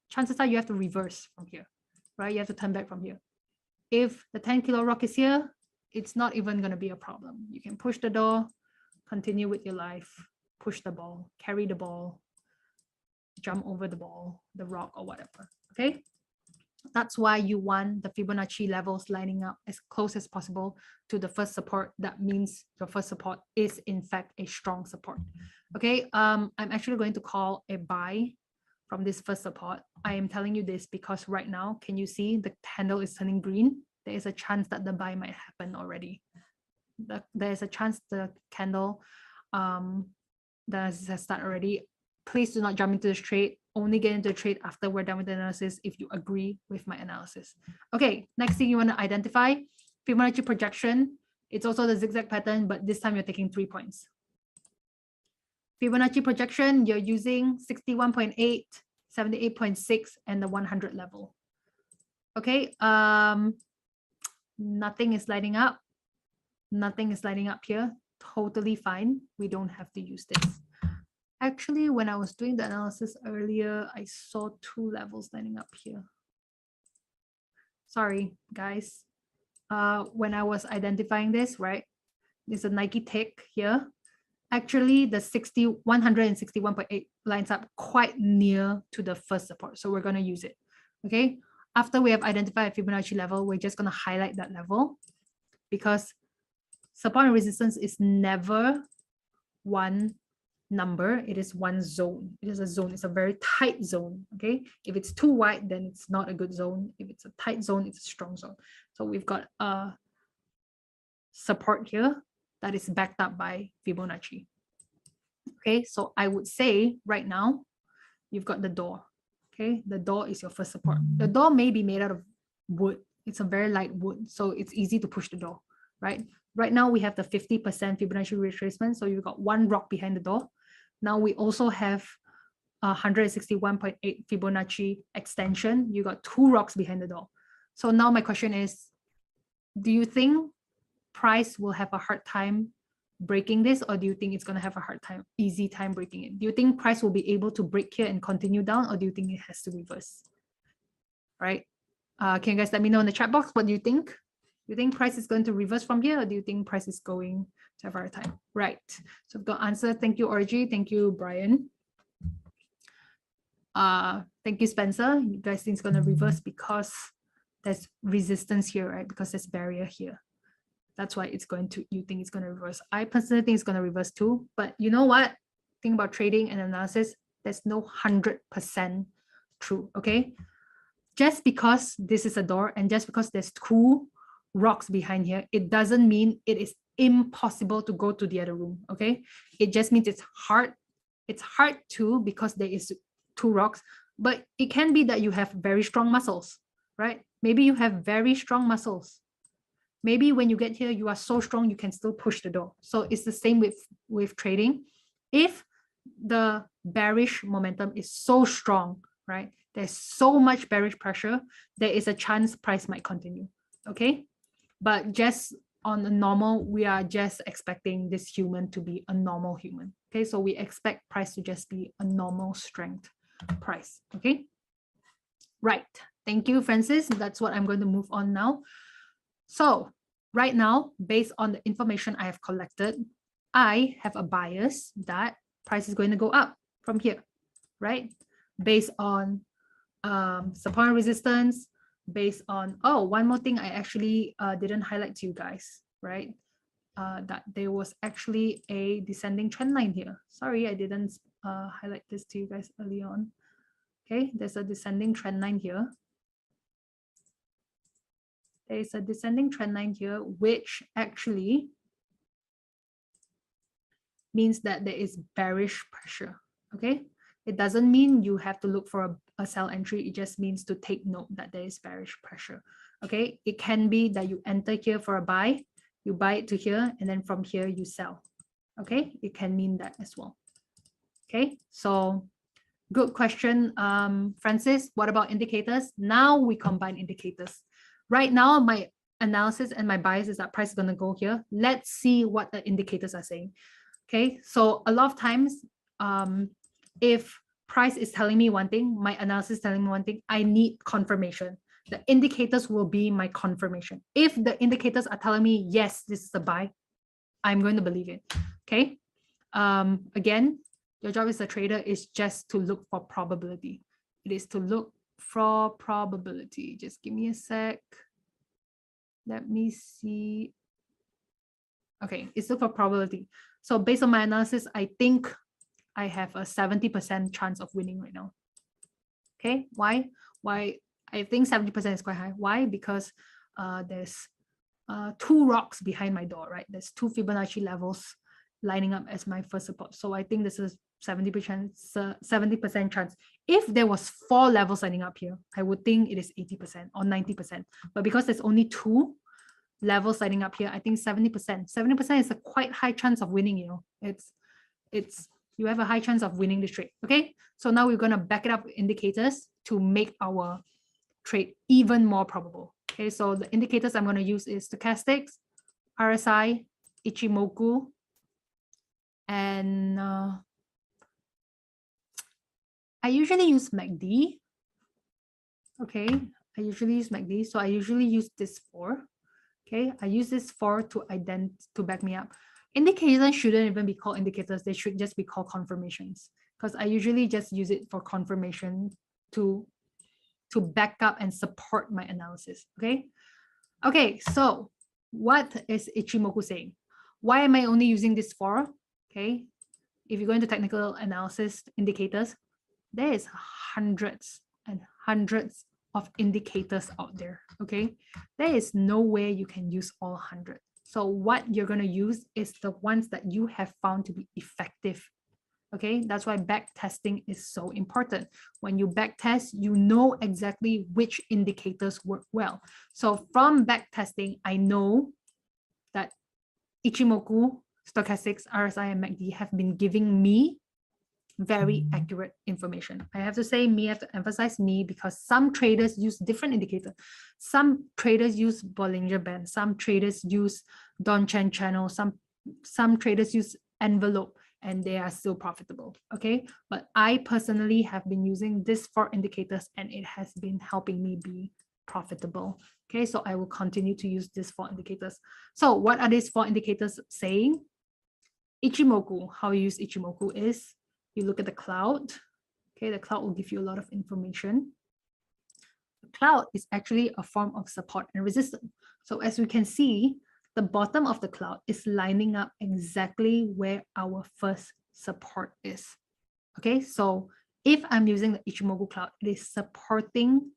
Chances are you have to reverse from here, right? You have to turn back from here. If the 10 kilo rock is here, it's not even going to be a problem. You can push the door, continue with your life, push the ball, carry the ball, jump over the ball, the rock or whatever, okay? That's why you want the Fibonacci levels lining up as close as possible to the first support. That means your first support is in fact a strong support. Okay, I'm actually going to call a buy from this first support. I am telling you this because right now, can you see the candle is turning green? There is a chance that the buy might happen already. There is a chance the candle that has started already. Please do not jump into this trade. Only get into the trade after we're done with the analysis if you agree with my analysis. Okay, next thing you want to identify, Fibonacci projection. It's also the zigzag pattern, but this time you're taking 3 points. Fibonacci projection, you're using 61.8, 78.6, and the 100 level. Okay, nothing is lighting up. Nothing is lighting up here. Totally fine. We don't have to use this. Actually, when I was doing the analysis earlier, I saw 2 levels lining up here. Sorry, guys. When I was identifying this, right? There's a Nike tick here. Actually, the 161.8 lines up quite near to the first support. So we're going to use it. Okay. After we have identified a Fibonacci level, we're just going to highlight that level because support and resistance is never one number. It is one zone. It is a zone. It's a very tight zone. Okay. If it's too wide, then it's not a good zone. If it's a tight zone, it's a strong zone. So we've got a support here that is backed up by Fibonacci. Okay. So I would say right now, you've got the door. Okay. The door is your first support. The door may be made out of wood. It's a very light wood. So it's easy to push the door, right? Right now we have the 50% Fibonacci retracement. So you've got one rock behind the door. Now we also have 161.8 Fibonacci extension. You got 2 rocks behind the door. So now my question is, do you think price will have a hard time breaking this, or do you think it's going to have a hard time, easy time breaking it? Do you think price will be able to break here and continue down, or do you think it has to reverse? Right? Can you guys let me know in the chat box? What do you think? Do you think price is going to reverse from here, or do you think price is going to have a hard time? Right. So I've got answer. Thank you, Orgy. Thank you, Brian. Thank you, Spencer. You guys think it's going to reverse because there's resistance here, right? Because there's barrier here. That's why it's going to, you think it's going to reverse. I personally think it's going to reverse too. But you know what? Think about trading and analysis. There's no 100% true, okay? Just because this is a door and just because there's 2 rocks behind here, it doesn't mean it is impossible to go to the other room, okay? It just means it's hard. It's hard too because there is 2 rocks, but it can be that you have very strong muscles, right? Maybe you have very strong muscles. Maybe when you get here, you are so strong, you can still push the door. So it's the same with trading. If the bearish momentum is so strong, right? There's so much bearish pressure, there is a chance price might continue, okay? But just on a normal, we are just expecting this human to be a normal human, okay? So we expect price to just be a normal strength price, okay? Right, thank you, Francis. That's what I'm going to move on now. So right now, based on the information I have collected, I have a bias that price is going to go up from here, right? Based on support and resistance, based on, oh, one more thing I actually didn't highlight to you guys, right? That there was actually a descending trend line here. Sorry, I didn't highlight this to you guys early on. Okay, there's a descending trend line here. There's a descending trend line here, which actually means that there is bearish pressure, okay? It doesn't mean you have to look for a sell entry. It just means to take note that there is bearish pressure, okay? It can be that you enter here for a buy, you buy it to here, and then from here you sell, okay? It can mean that as well, okay? So good question, Francis. What about indicators? Now we combine indicators. Right now, my analysis and my bias is that price is going to go here. Let's see what the indicators are saying. Okay, so a lot of times, if price is telling me one thing, my analysis is telling me one thing, I need confirmation. The indicators will be my confirmation. If the indicators are telling me, yes, this is a buy, I'm going to believe it. Okay, again, your job as a trader is just to look for probability. It is to look for probability. Just give me a sec. Let me see. Okay, it's look for probability. So based on my analysis, I think I have a 70% chance of winning right now. Okay, why? Why? I think 70% is quite high. Why? Because there's two rocks behind my door, right? There's two Fibonacci levels lining up as my first support. So I think this is 70% chance. If there was 4 levels lining up here, I would think it is 80% or 90%. But because there's only 2 levels lining up here, I think 70%. 70% is a quite high chance of winning, you know. It's you have a high chance of winning this trade. Okay. So now we're gonna back it up with indicators to make our trade even more probable. Okay, so the indicators I'm gonna use is stochastics, RSI, Ichimoku, and I usually use MACD. Okay, I usually use MACD. So I usually use this 4. Okay, I use this 4 to back me up. Indicators shouldn't even be called indicators. They should just be called confirmations, because I usually just use it for confirmation to back up and support my analysis. Okay. Okay, so what is Ichimoku saying? Why am I only using this 4? Okay, if you go into technical analysis indicators, there is hundreds and hundreds of indicators out there. Okay, there is no way you can use all 100. So what you're going to use is the ones that you have found to be effective. Okay, that's why back testing is so important. When you back test, you know exactly which indicators work well. So from back testing, I know that Ichimoku, stochastics, RSI, and MACD have been giving me very accurate information. I have to say me, I have to emphasize me, because some traders use different indicators. Some traders use Bollinger Band, some traders use Donchen channel, some traders use envelope, and they are still profitable. Okay, but I personally have been using these 4 indicators and it has been helping me be profitable. Okay, so I will continue to use these 4 indicators. So what are these 4 indicators saying? Ichimoku, how you use Ichimoku is you look at the cloud. Okay, the cloud will give you a lot of information. The cloud is actually a form of support and resistance. So as we can see, the bottom of the cloud is lining up exactly where our first support is. Okay, so if I'm using the Ichimoku cloud, it is supporting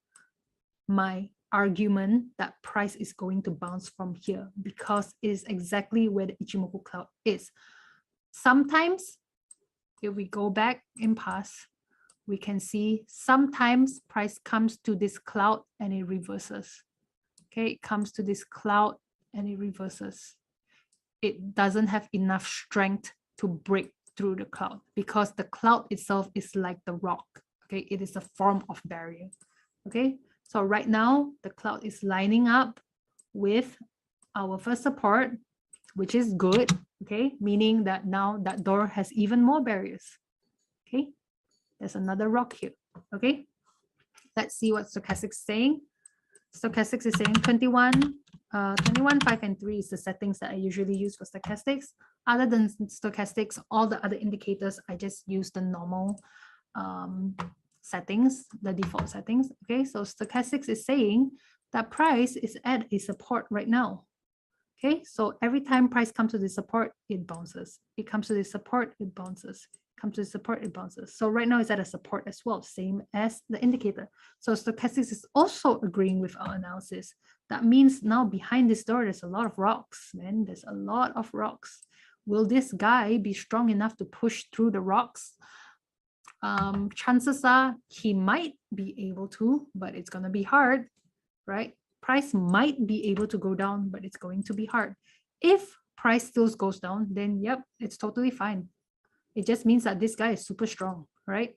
my argument that price is going to bounce from here, because it is exactly where the Ichimoku cloud is. Sometimes, if we go back in past, we can see sometimes price comes to this cloud and it reverses. Okay, it comes to this cloud and it reverses. It doesn't have enough strength to break through the cloud because the cloud itself is like the rock. Okay, it is a form of barrier. Okay, so right now the cloud is lining up with our first support, which is good. Okay, meaning that now that door has even more barriers. Okay, there's another rock here. Okay, let's see what stochastics is saying. Stochastics is saying 21, 21, 5, and 3 is the settings that I usually use for stochastics. Other than stochastics, all the other indicators, I just use the normal settings, the default settings. Okay, so stochastics is saying that price is at a support right now. Okay, so every time price comes to the support, it bounces. It comes to the support, it bounces. Comes to the support, it bounces. So right now it's at a support as well, same as the indicator. So stochastics is also agreeing with our analysis. That means now behind this door, there's a lot of rocks, man. There's a lot of rocks. Will this guy be strong enough to push through the rocks? Chances are he might be able to, but it's going to be hard, right? Price might be able to go down, but it's going to be hard. If price still goes down, then yep, it's totally fine. It just means that this guy is super strong, right?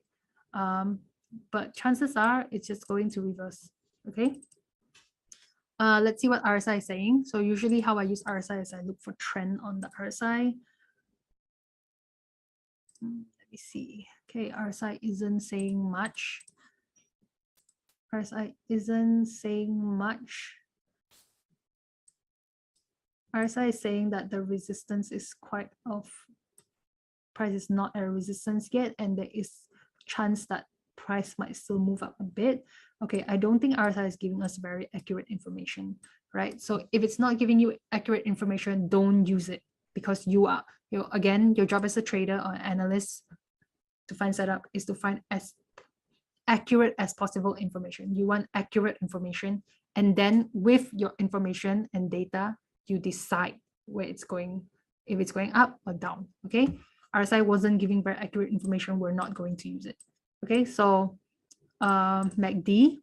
But chances are it's just going to reverse, okay? Let's see what RSI is saying. So usually how I use RSI is I look for trend on the RSI. Let me see. Okay, RSI isn't saying much. RSI isn't saying much. RSI is saying that the resistance is quite off. Price is not at a resistance yet, and there is chance that price might still move up a bit. Okay, I don't think RSI is giving us very accurate information, right? So if it's not giving you accurate information, don't use it, because again, your job as a trader or analyst to find setup is to find as accurate as possible information. You want accurate information, and then with your information and data, you decide where it's going, if it's going up or down. Okay, RSI wasn't giving very accurate information, we're not going to use it. Okay, so MACD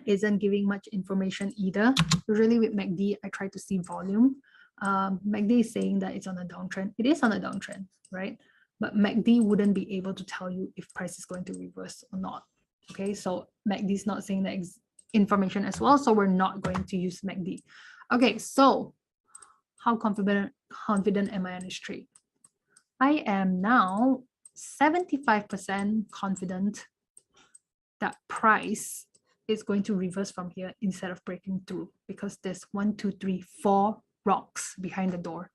isn't giving much information either. Usually with MACD, I try to see volume. MACD is saying that it's on a downtrend. It is on a downtrend, right? But MACD wouldn't be able to tell you if price is going to reverse or not. Okay, so MACD is not saying that information as well, so we're not going to use MACD. Okay, so how confident am I on this trade? I am now 75% confident that price is going to reverse from here instead of breaking through, because there's 1, 2, 3, 4 rocks behind the door.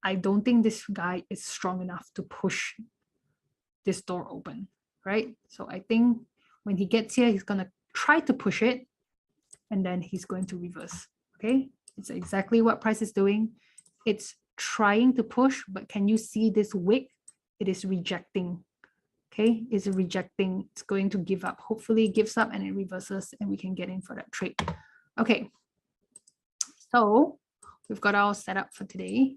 I don't think this guy is strong enough to push this door open, right? So I think when he gets here, he's gonna try to push it, and then he's going to reverse. Okay, it's exactly what price is doing. It's trying to push, but can you see this wick? It is rejecting. Okay, it's rejecting. It's going to give up. Hopefully it gives up and it reverses, and we can get in for that trade. Okay, so we've got our setup for today.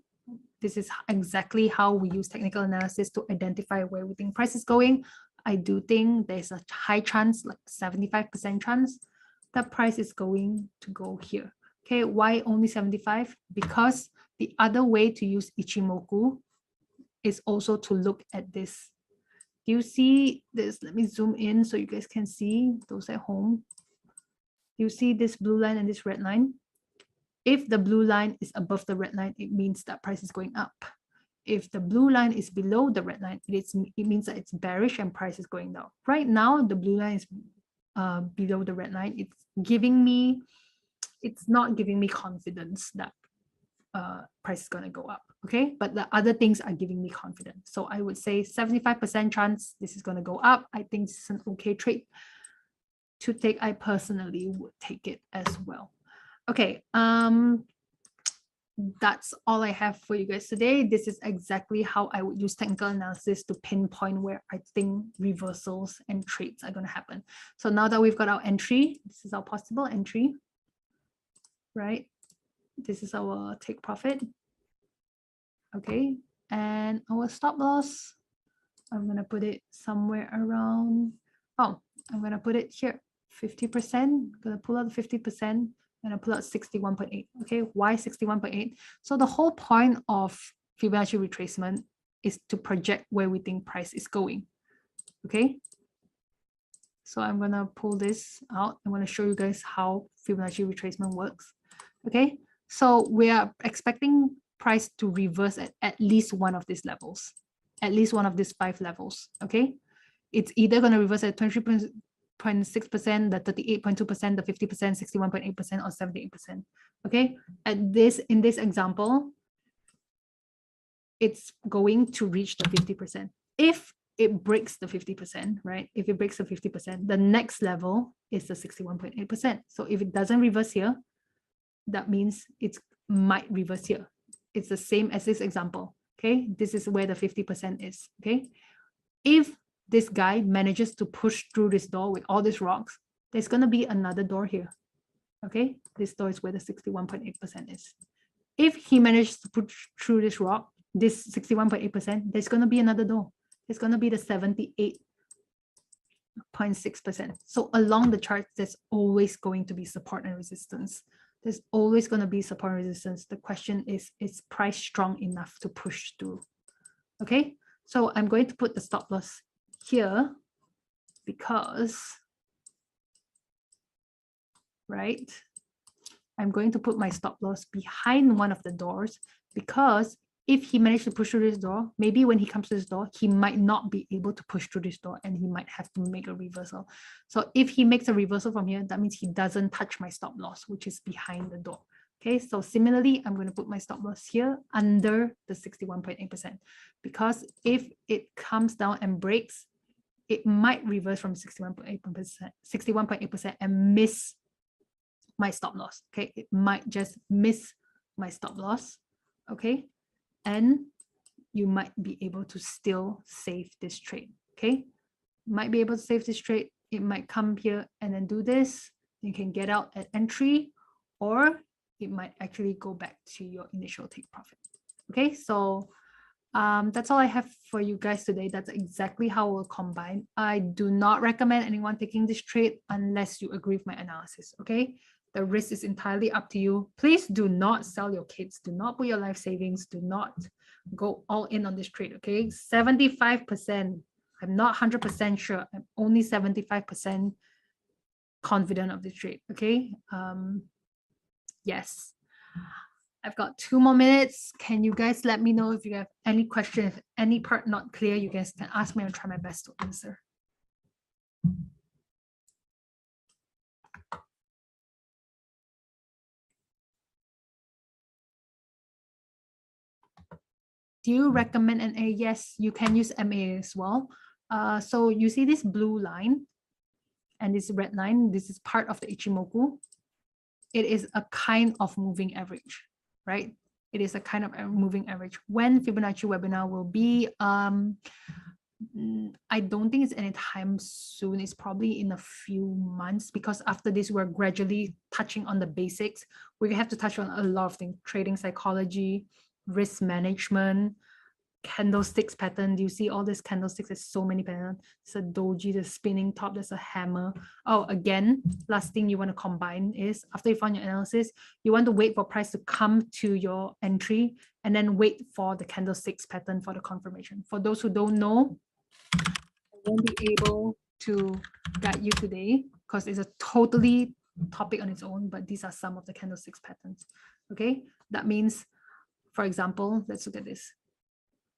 This is exactly how we use technical analysis to identify where we think price is going. I do think there's a high chance, like 75% chance, that price is going to go here. Okay, why only 75? Because the other way to use Ichimoku is also to look at this. Do you see this? Let me zoom in so you guys can see, those at home. Do you see this blue line and this red line? If the blue line is above the red line, it means that price is going up. If the blue line is below the red line, it means that it's bearish and price is going down. Right now, the blue line is below the red line. It's not giving me confidence that price is going to go up. Okay, but the other things are giving me confidence. So I would say 75% chance this is going to go up. I think this is an okay trade to take. I personally would take it as well. Okay, that's all I have for you guys today. This is exactly how I would use technical analysis to pinpoint where I think reversals and trades are going to happen. So now that we've got our entry, this is our possible entry, right? This is our take profit. Okay, and our stop loss, I'm going to put it somewhere around, I'm going to put it here, 50%. I'm going to pull out the 50%, and I pull out 61.8. Okay, why 61.8? So the whole point of Fibonacci retracement is to project where we think price is going. Okay, so I'm gonna pull this out. I'm gonna show you guys how Fibonacci retracement works. Okay, so we are expecting price to reverse at least one of these levels, at least one of these 5 levels. Okay, it's either gonna reverse at 23.6%, the 38.2%, the 50%, 61.8%, or 78%. Okay, in this example, it's going to reach the 50%. If it breaks the 50%, right? If it breaks the 50%, the next level is the 61.8%. So if it doesn't reverse here, that means it might reverse here. It's the same as this example. Okay, this is where the 50% is. Okay, if this guy manages to push through this door with all these rocks, there's going to be another door here. Okay, this door is where the 61.8% is. If he manages to push through this rock, this 61.8%, there's going to be another door. It's going to be the 78.6%. So along the chart, there's always going to be support and resistance. There's always going to be support and resistance. The question is price strong enough to push through? Okay, so I'm going to put the stop loss here because, right, I'm going to put my stop loss behind one of the doors because if he managed to push through this door, maybe when he comes to this door, he might not be able to push through this door and he might have to make a reversal. So if he makes a reversal from here, that means he doesn't touch my stop loss, which is behind the door. Okay, so similarly, I'm going to put my stop loss here under the 61.8% because if it comes down and breaks, it might reverse from 61.8% and miss my stop loss. Okay, it might just miss my stop loss. Okay, and you might be able to still save this trade. Okay, might be able to save this trade. It might come here and then do this. You can get out at entry, or it might actually go back to your initial take profit. Okay, so that's all I have for you guys today. That's exactly how we'll combine. I do not recommend anyone taking this trade unless you agree with my analysis. Okay, the risk is entirely up to you. Please do not sell your kids. Do not put your life savings. Do not go all in on this trade. Okay, 75%. I'm not 100% sure. I'm only 75% confident of this trade. Okay, yes. I've got 2 more minutes. Can you guys let me know if you have any questions, if any part not clear, you guys can ask me. I'll try my best to answer. Do you recommend NA? Yes, you can use MA as well. So you see this blue line and this red line, this is part of the Ichimoku. It is a kind of moving average, right? It is a kind of a moving average. When Fibonacci webinar will be, I don't think it's anytime soon. It's probably in a few months because after this, we're gradually touching on the basics. We have to touch on a lot of things: trading psychology, risk management, candlesticks pattern. Do you see all these candlesticks? There's so many patterns. There's a doji, the spinning top, there's a hammer. Oh, again, last thing you want to combine is after you found your analysis, you want to wait for price to come to your entry and then wait for the candlesticks pattern for the confirmation. For those who don't know, I won't be able to guide you today because it's a totally topic on its own, but these are some of the candlesticks patterns. Okay, that means, for example, let's look at this.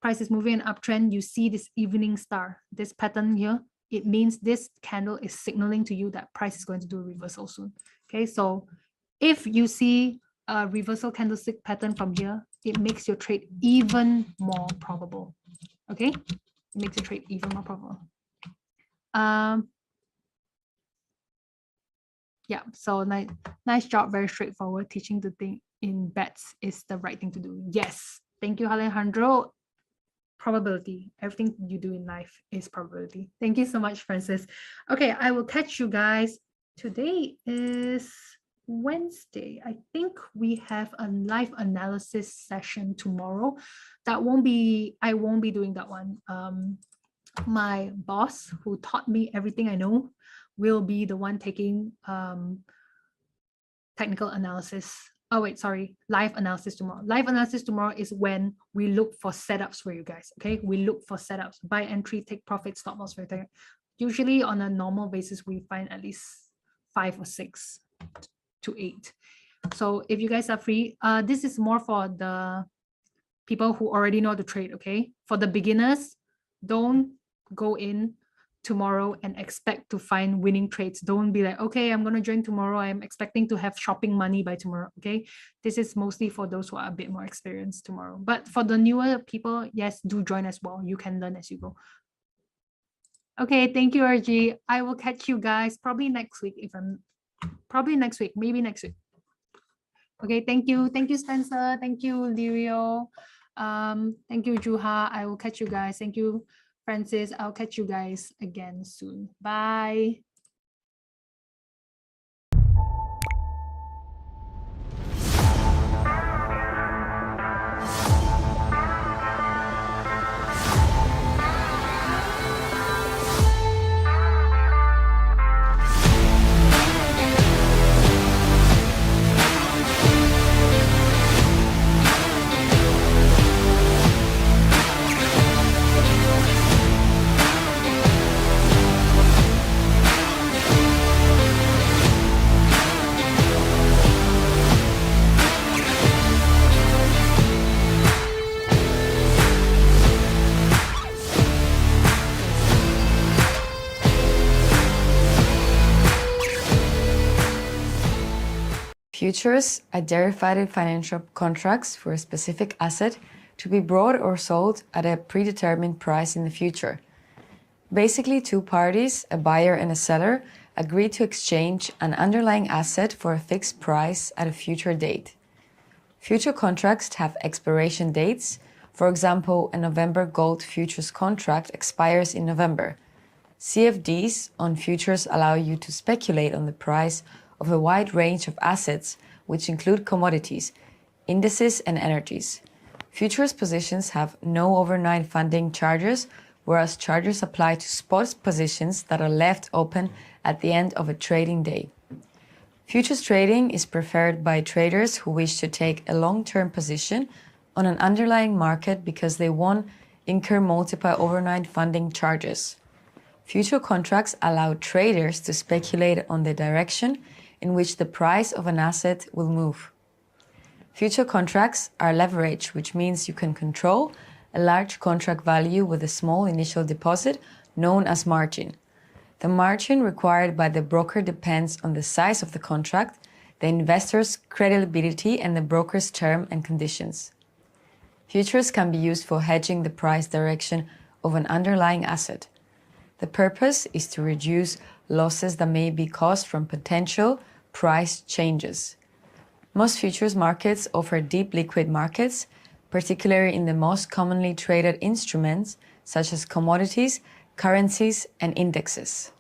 Price is moving an uptrend. You see this evening star, this pattern here. It means this candle is signaling to you that price is going to do a reversal soon. Okay, so if you see a reversal candlestick pattern from here, it makes your trade even more probable. Okay, it makes your trade even more probable. Yeah, so nice job. Very straightforward. Teaching to think in bets is the right thing to do. Yes, thank you, Alejandro. Probability. Everything you do in life is probability. Thank you so much, Francis. Okay, I will catch you guys. Today is Wednesday. I think we have a live analysis session tomorrow. I won't be doing that one. My boss, who taught me everything I know, will be the one taking technical analysis. Oh wait, sorry, live analysis tomorrow. Live analysis tomorrow is when we look for setups for you guys. Okay, we look for setups, buy entry, take profit, stop loss for you. Usually on a normal basis, we find at least 5 or 6 to 8. So if you guys are free, this is more for the people who already know how to trade. Okay, for the beginners, don't go in tomorrow and expect to find winning trades. Don't be like, okay, I'm going to join tomorrow, I'm expecting to have shopping money by tomorrow. Okay, this is mostly for those who are a bit more experienced tomorrow. But for the newer people, yes, do join as well. You can learn as you go. Okay, thank you, RG. I will catch you guys probably next week, maybe next week. Okay, thank you, Spencer, thank you, Lirio, thank you, Juha. I will catch you guys. Thank you, Francis. I'll catch you guys again soon. Bye. Futures are derivative financial contracts for a specific asset to be bought or sold at a predetermined price in the future. Basically, two parties, a buyer and a seller, agree to exchange an underlying asset for a fixed price at a future date. Future contracts have expiration dates. For example, a November gold futures contract expires in November. CFDs on futures allow you to speculate on the price of a wide range of assets, which include commodities, indices, and energies. Futures positions have no overnight funding charges, whereas charges apply to spot positions that are left open at the end of a trading day. Futures trading is preferred by traders who wish to take a long-term position on an underlying market because they won't incur multiple overnight funding charges. Future contracts allow traders to speculate on the direction in which the price of an asset will move. Future contracts are leverage, which means you can control a large contract value with a small initial deposit known as margin. The margin required by the broker depends on the size of the contract, the investor's credibility, and the broker's term and conditions. Futures can be used for hedging the price direction of an underlying asset. The purpose is to reduce losses that may be caused from potential price changes. Most futures markets offer deep liquid markets, particularly in the most commonly traded instruments such as commodities, currencies, and indexes.